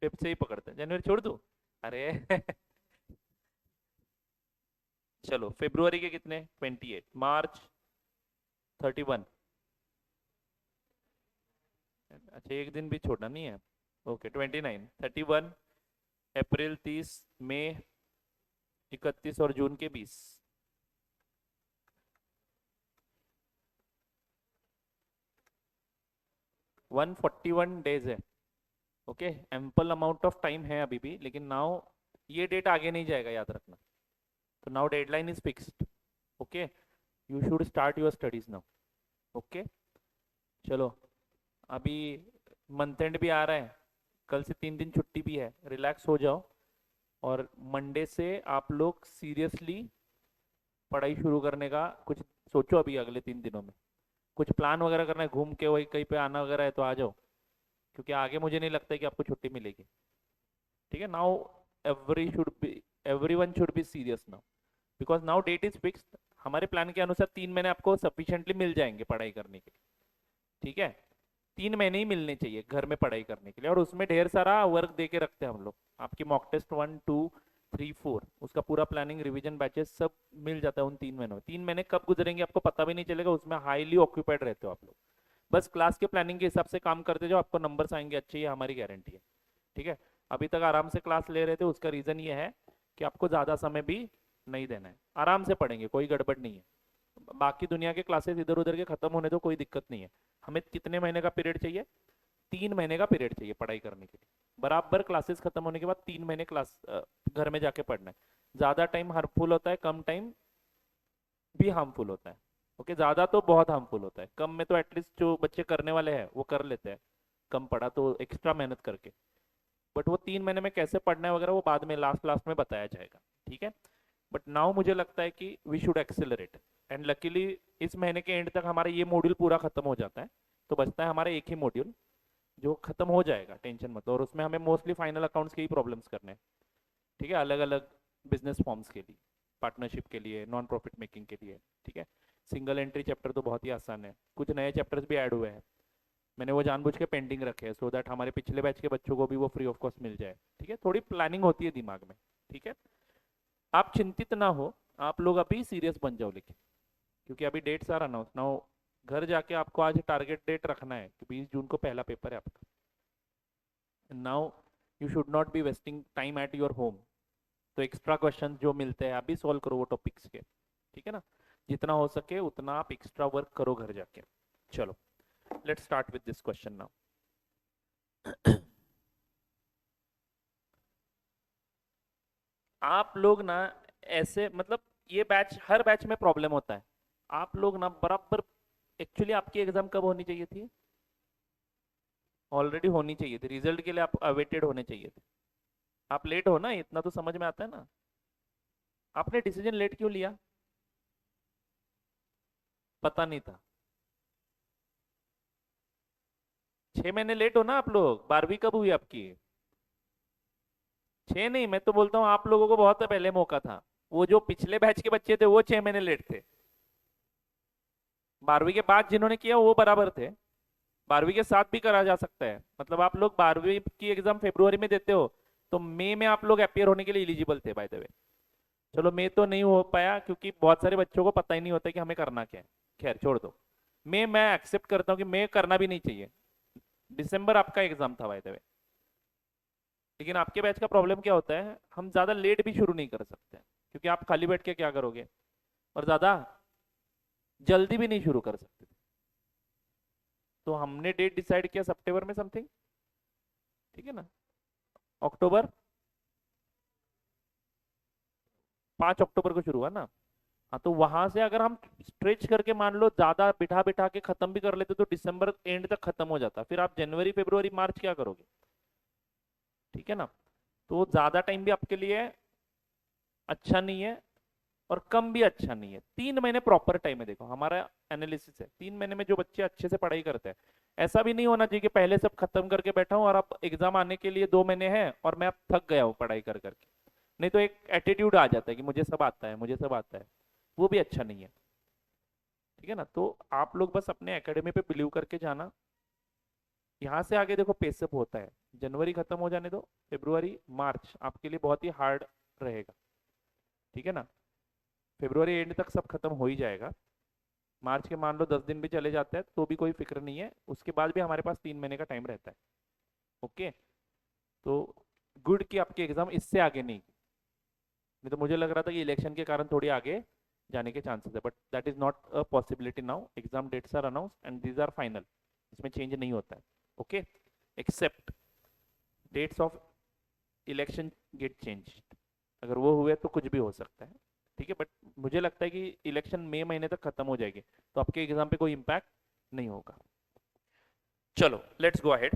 Speaker 1: फेब से ही पकड़ते हैं, जनवरी छोड़ दूं? अरे चलो, फेब्रुवरी के कितने? 28, मार्च 31, अच्छा एक दिन भी छोड़ना नहीं है, ओके, 29, 31, अप्रैल 30, मई 31 और जून के 20। 141 डेज है, okay, ample amount of time है अभी भी, लेकिन नाउ ये डेट आगे नहीं जाएगा, याद रखना। तो now deadline is fixed, okay, you should start your studies now, okay. चलो, अभी मंथ एंड भी आ रहा है, कल से 3 दिन छुट्टी भी है, रिलैक्स हो जाओ, और मंडे से आप लोग सीरियसली पढ़ाई शुरू करने का कुछ सोचो। अभी अगले 3 दिनों में कुछ प्लान वगैरह करना है, घूम के वही कहीं पे आना वगैरह है तो आ जाओ, क्योंकि आगे मुझे नहीं लगता है कि आपको छुट्टी मिलेगी, ठीक है। Now everyone should be serious now, because now date is fixed. हमारे प्लान के अनुसार 3 महीने आपको सफिशिएंटली मिल जाएंगे पढ़ाई करने के लिए, ठीक है। 3 महीने ही मिलने चाहिए घर में पढ़ाई करने के लिए, और उसमें ढेर सारा वर्क दे के रखते हैं हम लोग, आपकी मॉक टेस्ट 1, 2, 3, 4, उसका पूरा प्लानिंग, रिवीजन बैचेस सब मिल जाता है उन 3 महीनों में। 3 महीने कब गुजरेंगे आपको पता भी नहीं चलेगा, उसमें हाईली ऑक्यूपाइड रहते हो आप लोग। बस क्लास के प्लानिंग के हिसाब से काम करते जाओ, आपको नंबर्स आएंगे अच्छे, ये हमारी गारंटी है, ठीक है। अभी तक आराम से क्लास ले रहे थे, उसका रीजन ये है कि आपको ज्यादा समय भी नहीं देना है, आराम से पढ़ेंगे, कोई गड़बड़ नहीं है। बाकी दुनिया के क्लासेस इधर उधर के खत्म होने तो कोई दिक्कत नहीं है। हमें कितने महीने का पीरियड चाहिए? 3 महीने का पीरियड चाहिए पढ़ाई करने के लिए, बराबर क्लासेस खत्म होने के बाद 3 महीने क्लास घर में जाके पढ़ना है। ज्यादा टाइम हार्मफुल होता है, कम टाइम भी हार्मफुल होता है, ओके। ज्यादा तो बहुत हार्मफुल होता है, कम में तो एटलीस्ट जो बच्चे करने वाले हैं वो कर लेते हैं, कम पढ़ा तो एक्स्ट्रा मेहनत करके, बट वो 3 महीने में कैसे पढ़ना है वगैरह वो बाद में लास्ट लास्ट में बताया जाएगा, ठीक है। बट नाउ मुझे लगता है कि we should accelerate, and luckily इस महीने के एंड तक हमारा ये मॉड्यूल पूरा खत्म हो जाता है, तो बचता है हमारा एक ही मॉड्यूल जो खत्म हो जाएगा, टेंशन मत लो, और उसमें हमें मोस्टली फाइनल अकाउंट्स के ही प्रॉब्लम्स करने हैं, ठीक है, अलग अलग बिजनेस फॉर्म्स के लिए, पार्टनरशिप के लिए, नॉन प्रॉफिट मेकिंग के लिए, ठीक है। सिंगल एंट्री चैप्टर तो बहुत ही आसान है, कुछ नए चैप्टर्स भी ऐड हुए हैं, मैंने वो जानबूझ के पेंडिंग रखे हैं, सो दैट हमारे पिछले बैच के बच्चों को भी वो फ्री ऑफ कॉस्ट मिल जाए, ठीक है। थोड़ी प्लानिंग होती है दिमाग में, ठीक है। आप चिंतित ना हो, आप लोग अभी सीरियस बन जाओ, लेकिन क्योंकि अभी डेट्स आर अनाउंस नाउ, घर जाके आपको आज टारगेट डेट रखना है कि 20 जून को पहला पेपर है आपका। Now you should not be wasting time at your home, तो एक्स्ट्रा क्वेश्चन जो मिलते हैं अभी सॉल्व करो वो टॉपिक्स के, ठीक है ना। जितना हो सके उतना आप एक्स्ट्रा वर्क करो घर जाके। चलो, let's start with this question now. आप लोग ना ऐसे, मतलब ये बैच, हर बैच में प्रॉब्लम होता है, आप लोग ना बराबर, एक्चुअली आपकी एग्जाम कब होनी चाहिए थी? ऑलरेडी होनी चाहिए थी, रिजल्ट के लिए आप अवेटेड होने चाहिए थे, आप लेट हो ना, इतना तो समझ में आता है ना। आपने डिसीजन लेट क्यों लिया? पता नहीं था? 6 महीने लेट हो ना आप लोग, 12वीं कब हुई आपकी? 6 नहीं, मैं तो बोलता हूँ आप लोगों को बहुत पहले मौका था, वो जो पिछले बैच के बच्चे थे वो 6 महीने लेट थे, 12वीं के बाद जिन्होंने किया वो बराबर थे। 12वीं के साथ भी करा जा सकता है, मतलब आप लोग 12वीं की एग्जाम फेब्रुवरी में देते हो, तो मई में आप लोग अपियर होने के लिए एलिजिबल थे बाय द वे। चलो मई तो नहीं हो पाया क्योंकि बहुत सारे बच्चों को पता ही नहीं होता कि हमें करना क्या है। खैर छोड़ दो, मई मैं एक्सेप्ट करता हूँ कि मई करना भी नहीं चाहिए। दिसंबर आपका एग्जाम था बाय द वे। लेकिन आपके बैच का प्रॉब्लम क्या होता है, हम ज़्यादा लेट भी शुरू नहीं कर सकते क्योंकि आप खाली बैठ के क्या करोगे, और ज़्यादा जल्दी भी नहीं शुरू कर सकते। तो हमने डेट डिसाइड किया सितंबर में समथिंग, ठीक है ना, अक्टूबर, 5 अक्टूबर को शुरू हुआ ना। हाँ तो वहां से अगर हम स्ट्रेच करके मान लो ज्यादा बिठा बिठा के खत्म भी कर लेते तो दिसंबर एंड तक खत्म हो जाता, फिर आप जनवरी फरवरी मार्च क्या करोगे, ठीक है ना। तो ज्यादा टाइम भी आपके लिए अच्छा नहीं है और कम भी अच्छा नहीं है। 3 महीने प्रॉपर टाइम है। देखो हमारा एनालिसिस है 3 महीने में जो बच्चे अच्छे से पढ़ाई करते हैं, ऐसा भी नहीं होना चाहिए कि पहले सब खत्म करके बैठा हूँ और अब एग्जाम आने के लिए 2 महीने हैं और मैं अब थक गया हूँ पढ़ाई कर करके। नहीं तो एक एटीट्यूड आ जाता है कि मुझे सब आता है, मुझे सब आता है, वो भी अच्छा नहीं है, ठीक है ना। तो आप लोग बस अपने एकेडमी पे बिलीव करके जाना। यहाँ से आगे देखो पेसअप होता है, जनवरी खत्म हो जाने दो, फरवरी मार्च आपके लिए बहुत ही हार्ड रहेगा, ठीक है ना। फरवरी एंड तक सब खत्म हो ही जाएगा। मार्च के मान लो 10 दिन भी चले जाते हैं तो भी कोई फिक्र नहीं है, उसके बाद भी हमारे पास 3 महीने का टाइम रहता है। ओके, तो गुड कि आपके एग्जाम इससे आगे नहीं, नहीं तो मुझे लग रहा था कि इलेक्शन के कारण थोड़ी आगे जाने के चांसेस है, but that is not a possibility now. Exam dates are announce and these are final, इसमें चेंज नहीं होता है। Okay, except dates of election get change, अगर वो हुए तो कुछ भी हो सकता है, ठीक है। बट मुझे लगता है कि इलेक्शन मई महीने तक खत्म हो जाएगी तो आपके एग्जाम पे कोई इम्पैक्ट नहीं होगा। चलो let's go ahead.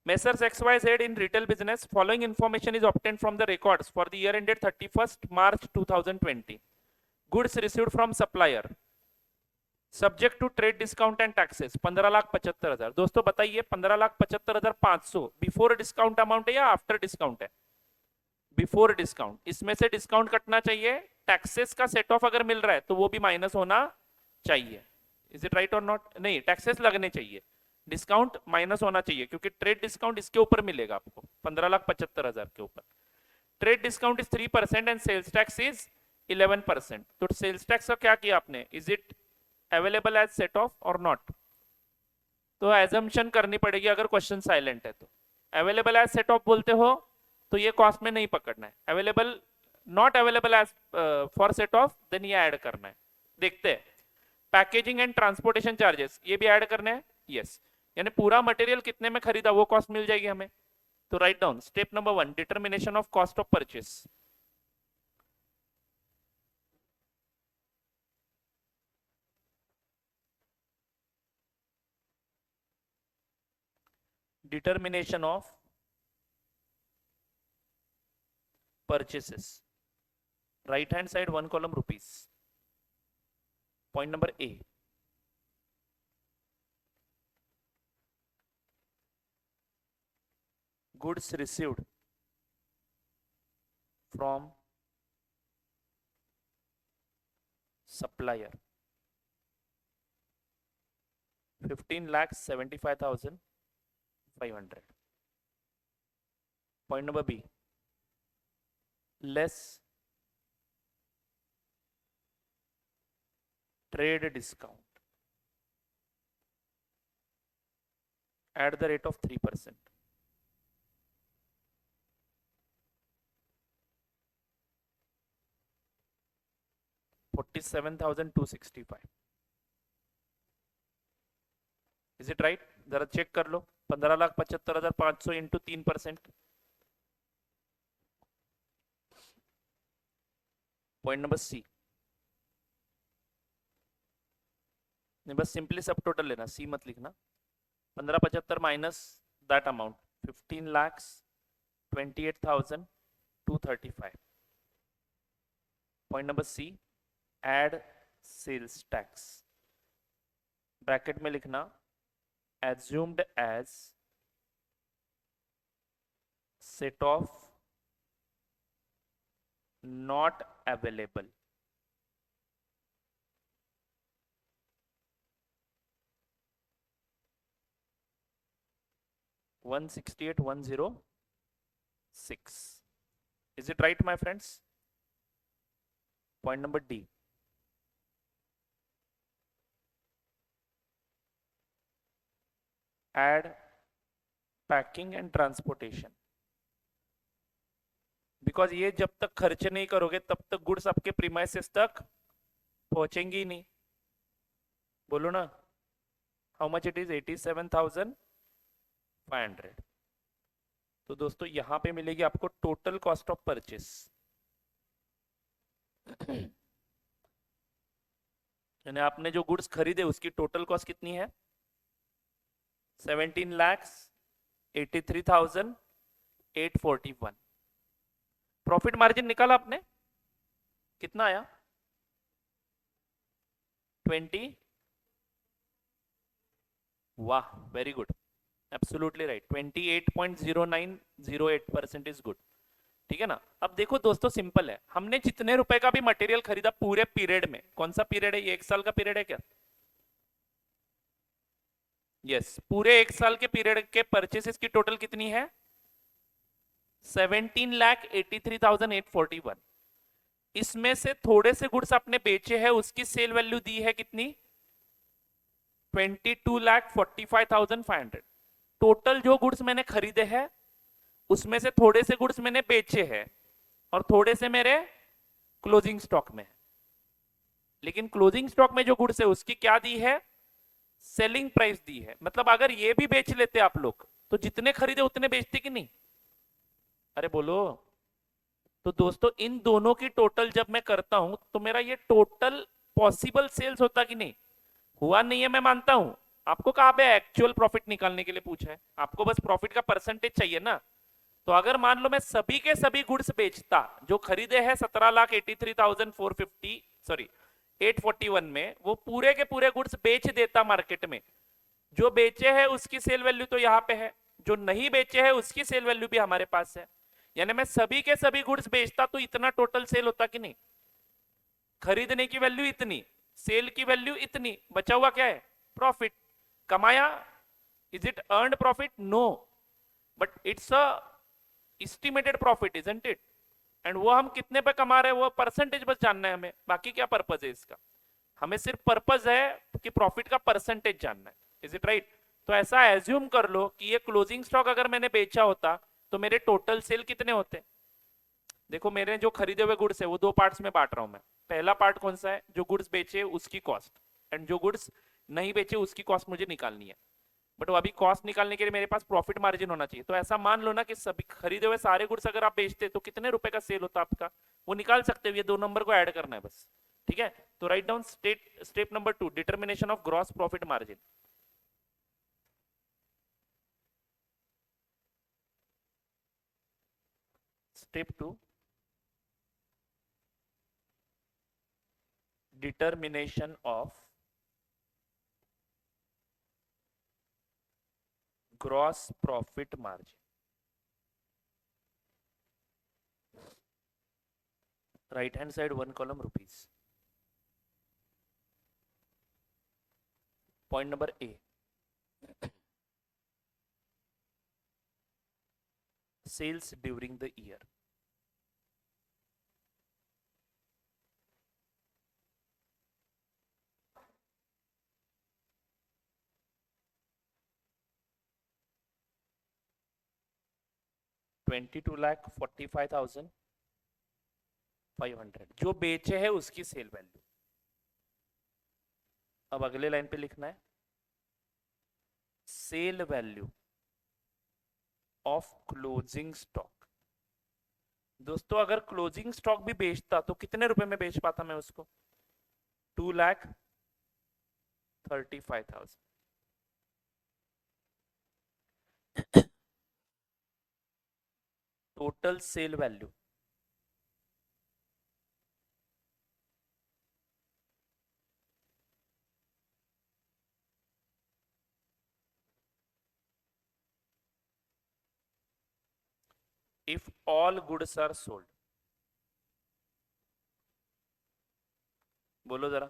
Speaker 1: Messrs XYZ in retail business, following information is obtained from the records for the year ended 31st March 2020. Goods received from supplier subject to trade discount and taxes 15,75,000। दोस्तों बताइए 15,75,500 before discount amount है या after discount है? Before discount. इसमें से discount कटना चाहिए, taxes का सेट ऑफ अगर मिल रहा है तो वो भी माइनस होना चाहिए। इज इट राइट और नॉट? नहीं, टैक्सेस लगने चाहिए, डिस्काउंट माइनस होना चाहिए क्योंकि ट्रेड डिस्काउंट इसके ऊपर मिलेगा आपको 15,75,000 के ऊपर। Trade discount is 3% and sales tax is 11%। तो सेल्स टैक्स का क्या किया आपने, is it available as set off और नॉट? तो एजम्पशन करनी पड़ेगी अगर क्वेश्चन साइलेंट है तो। अवेलेबल एज सेट ऑफ बोलते हो तो ये कॉस्ट में नहीं पकड़ना है, available not available as for set off then ये ऐड करना है। देखते हैं, पैकेजिंग एंड ट्रांसपोर्टेशन चार्जेस ये भी ऐड करने हैं, यस। यानी पूरा मटेरियल कितने में खरीदा वो कॉस्ट मिल जाएगी हमें। तो write down step number 1, determination of cost of purchase. Determination of purchases, right hand side 1 column rupees. Point number A, goods received from supplier 15,75,500. Point number B, less trade discount at the rate of 3%. $47,265. Is it right? जरा check कर लो, 15,75,500 into 3%। Point number सी, नहीं बस simply सब total लेना, सी मत लिखना। 15,75 minus that amount 15,28,235। Point number C, add sales tax, bracket में लिखना assumed as set of not available. $168,105 6. Is it right, my friends? Point number D. Add packing and transportation, because ये जब तक खर्च नहीं करोगे तब तक गुड्स आपके प्रीमाइसेस तक पहुंचेंगी ही नहीं. बोलो ना, हाउ मच इट इज? 87,500. तो दोस्तों यहां पे मिलेगी आपको टोटल कॉस्ट ऑफ परचेस, यानी आपने जो गुड्स खरीदे उसकी टोटल कॉस्ट कितनी है? 17,83,841. प्रॉफिट मार्जिन निकाला आपने, कितना आया? 20. वाह, very good, absolutely right. 28.0908% is good. ठीक है ना. अब देखो दोस्तों, सिंपल है. हमने जितने रुपए का भी मटेरियल खरीदा पूरे पीरियड में, कौन सा पीरियड है ये? 1 साल का पीरियड है क्या? यस, पूरे 1 साल के पीरियड के परचेसेस की टोटल कितनी है? 17,83,841. इसमें से थोड़े से गुड्स आपने बेचे हैं, उसकी सेल वैल्यू दी है कितनी? 22,45,500. टोटल जो गुड्स मैंने खरीदे हैं उसमें से थोड़े से गुड्स मैंने बेचे हैं और थोड़े से मेरे क्लोजिंग स्टॉक में है. लेकिन क्लोजिंग स्टॉक में जो गुड्स है उसकी क्या दी है? सेलिंग प्राइस दी है. मतलब अगर ये भी बेच लेते आप लोग तो जितने खरीदे उतने बेचते कि नहीं? अरे बोलो. तो दोस्तों इन दोनों की टोटल जब मैं करता हूं तो मेरा ये टोटल पॉसिबल सेल्स होता कि नहीं? हुआ नहीं है, मैं मानता हूं. आपको कहां पे एक्चुअल प्रॉफिट निकालने के लिए पूछा है, आपको बस प्रॉफिट का परसेंटेज चाहिए ना. तो अगर मान लो मैं सभी के सभी गुड्स बेचता जो खरीदे हैं 17,83,450, सॉरी 841 में, वो पूरे के पूरे गुड्स बेच देता मार्केट में. जो बेचे हैं उसकी सेल वैल्यू तो यहाँ पे है, जो नहीं बेचे हैं उसकी सेल वैल्यू भी हमारे पास है. यानी मैं सभी के सभी गुड्स बेचता तो इतना टोटल सेल होता कि नहीं? खरीदने की वैल्यू इतनी, सेल की वैल्यू इतनी, बचा हुआ क्या है? प्रॉफिट. कमाया? Is it earned profit? No, but it's an estimated profit, isn't it? And वो हम कितने पे कमा रहे हैं वो परसेंटेज बस जानना है हमें. बाकी क्या पर्पज है इसका? हमें सिर्फ पर्पज है कि प्रॉफिट का परसेंटेज जानना है. Is it right? तो ऐसा एज्यूम कर लो कि ये क्लोजिंग स्टॉक अगर मैंने बेचा होता तो मेरे टोटल सेल कितने होते? देखो मेरे जो खरीदे हुए गुड्स है वो दो पार्ट्स में बांट रहा हूं मैं. पहला पार्ट कौन सा है? जो गुड्स बेचे उसकी कॉस्ट, एंड जो गुड्स नहीं बेचे उसकी कॉस्ट मुझे निकालनी है. बट वो अभी कॉस्ट निकालने के लिए मेरे पास प्रॉफिट मार्जिन होना चाहिए. तो ऐसा मान लो ना कि सभी खरीदे हुए सारे गुड्स अगर आप बेचते तो कितने रुपए का सेल होता आपका, वो निकाल सकते हो. ये दो नंबर को ऐड करना है बस. ठीक है. तो write down step number 2, determination of gross profit margin. Step 2, determination of gross profit margin. Right hand side 1 column rupees. Point number A, sales during the year. $22,45,500 जो बेचे है उसकी सेल वैल्यू. अब अगले लाइन पे लिखना है sale value of closing stock. दोस्तों अगर क्लोजिंग स्टॉक भी बेचता तो कितने रुपए में बेच पाता मैं उसको? 2,35,000. Total sale value if all goods are sold. बोलो जरा.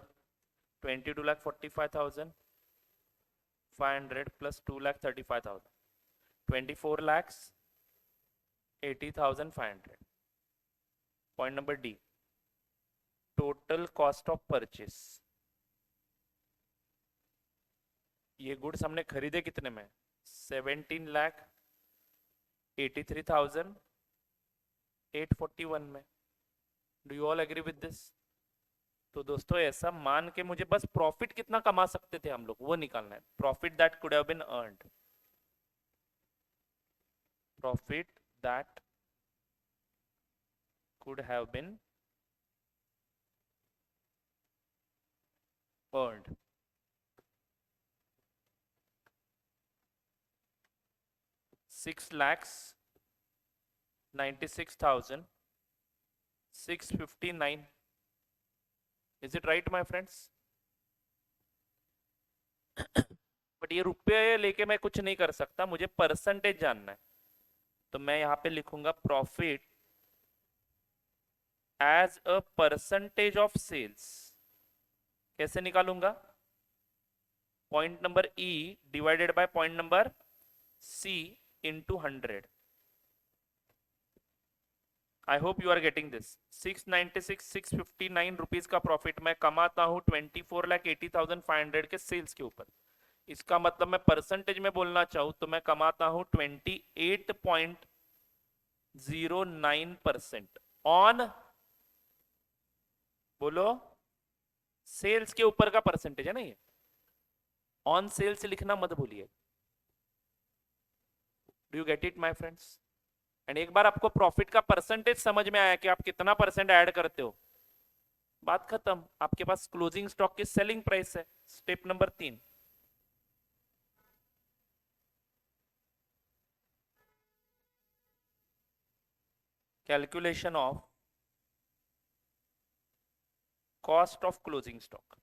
Speaker 1: 22,45,500 plus 2,35,000, 24 lakhs 80,500. Point number D, total cost of purchase. ये गुड्स हमने खरीदे कितने में? 17,83,841 में। Do you all agree with this? तो दोस्तों ऐसा मान के मुझे बस प्रॉफिट कितना कमा सकते थे हम लोग वो निकालना है। Profit that could have been earned, profit that could have been earned. $6,96,659. Is it right, my friends? But ये रुपये लेके मैं कुछ नहीं कर सकता, मुझे परसेंटेज जानना है। तो मैं यहां पे लिखूंगा profit as a percentage of sales. कैसे निकालूंगा? Point number E divided by point number C into 100। I hope you are getting this. 696,659 rupees का प्रॉफिट मैं कमाता हूं 24,80,500 के सेल्स के ऊपर। इसका मतलब मैं परसेंटेज में बोलना चाहूं तो मैं कमाता हूं 28.09% ऑन, बोलो, सेल्स के ऊपर का परसेंटेज है ना ये। ऑन सेल्स लिखना मत भूलिए। Do you get it my friends? And एक बार आपको प्रॉफिट का परसेंटेज समझ में आया कि आप कितना परसेंट ऐड करते हो, बात खत्म। आपके पास क्लोजिंग स्टॉक की सेलिंग प्राइस है। Step number 3, calculation of cost of closing stock.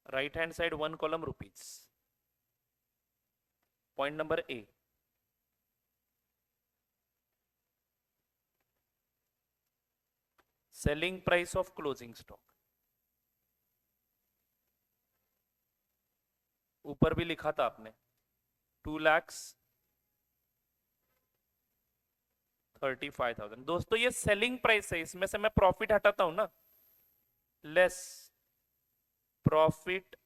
Speaker 1: Right hand side 1 column rupees. Point number A, selling price of closing stock. ऊपर भी लिखा था आपने 2,35,000। दोस्तों ये सेलिंग प्राइस है, इसमें से मैं प्रॉफिट हटाता हूं ना, less profit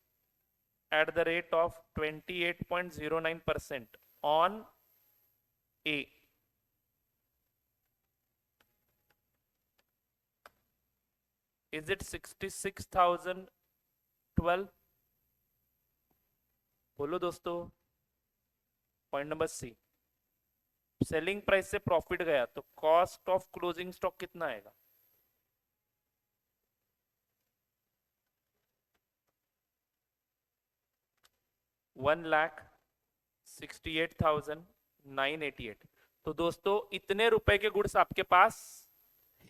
Speaker 1: at the rate of 28.09% on A. Is it 66,012? बोलो दोस्तों। Point number C, selling price से प्रॉफिट गया तो कॉस्ट ऑफ क्लोजिंग स्टॉक कितना आएगा? $1,68,988। तो दोस्तों इतने रुपए के गुड्स आपके पास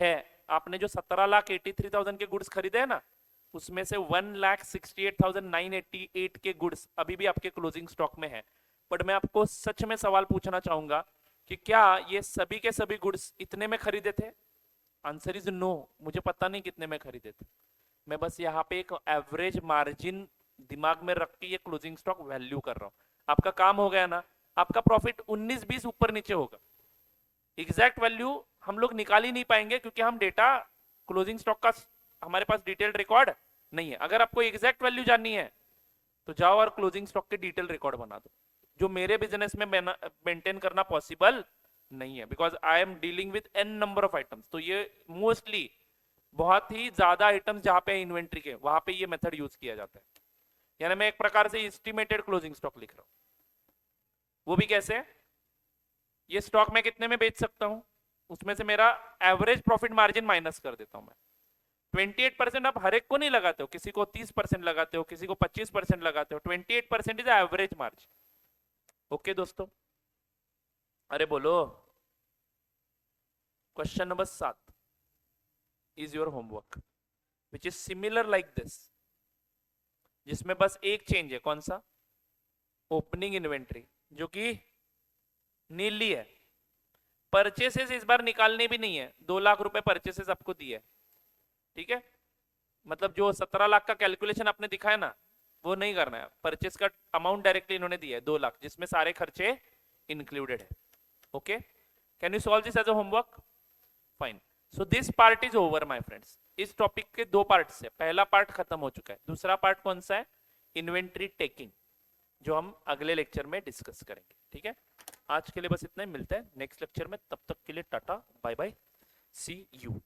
Speaker 1: है। आपने जो 17,83,000 के गुड्स खरीदे हैं ना, उसमें से 1,68,988 के गुड्स अभी भी आपके क्लोजिंग स्टॉक में है। बट मैं आपको सच में सवाल पूछना चाहूंगा कि क्या ये सभी के सभी गुड्स इतने में खरीदे थे? Answer is no. मुझे पता नहीं कितने में खरीदे थे। मैं बस यहाँ पे एक एवरेज मार्जिन दिमाग में रख के ये क्लोजिंग स्टॉक वैल्यू कर रहा हूँ। आपका काम हो गया ना, आपका प्रॉफिट 19-20 ऊपर नीचे होगा। एग्जैक्ट वैल्यू हम लोग निकाल ही नहीं पाएंगे क्योंकि हम डेटा क्लोजिंग स्टॉक का हमारे पास डिटेल्ड रिकॉर्ड नहीं है। अगर आपको एग्जैक्ट वैल्यू जाननी है तो जाओ और क्लोजिंग स्टॉक के डिटेल रिकॉर्ड बना दो, जो मेरे बिजनेस में मेंटेन करना पॉसिबल नहीं है, because I am dealing with an number of items. तो ये मोस्टली बहुत ही ज्यादा आइटम्स जहां पे इन्वेंट्री के, वहां पे ये मेथड यूज किया जाता है। यानी मैं एक प्रकार से एस्टिमेटेड क्लोजिंग स्टॉक लिख रहा हूं। वो भी कैसे? ये स्टॉक मैं कितने में बेच सकता हूं, उसमें से मेरा एवरेज प्रॉफिट मार्जिन माइनस कर देता हूं मैं। 28% आप हर एक को नहीं लगाते हो, किसी को 30% लगाते हो, किसी को 25% लगाते हो। 28% इज एवरेज मार्जिन। ओके दोस्तों, अरे बोलो। Question number 7 is your homework which is similar like this, जिसमें बस एक चेंज है। कौन सा? ओपनिंग इन्वेंट्री, जो कि नीली है। परचेसेस इस बार निकालने भी नहीं है। 2 लाख रुपए परचेसेस आपको दिए, ठीक है। मतलब जो 17 लाख का कैलकुलेशन आपने दिखाया ना, वो नहीं करना है। परचेस का अमाउंट डायरेक्टली इन्होंने दिया है 2 लाख, जिसमें सारे खर्चे इंक्लूडेड है। Okay, can you solve this as a homework? Fine. So this part is over my friends. इस टॉपिक के 2 पार्ट्स है, पहला पार्ट खत्म हो चुका है, दूसरा पार्ट कौन सा है? इन्वेंट्री टेकिंग, जो हम अगले लेक्चर में डिस्कस करेंगे। ठीक है, आज के लिए बस इतना ही, मिलता है नेक्स्ट लेक्चर में। तब तक के लिए tata bye bye, see you.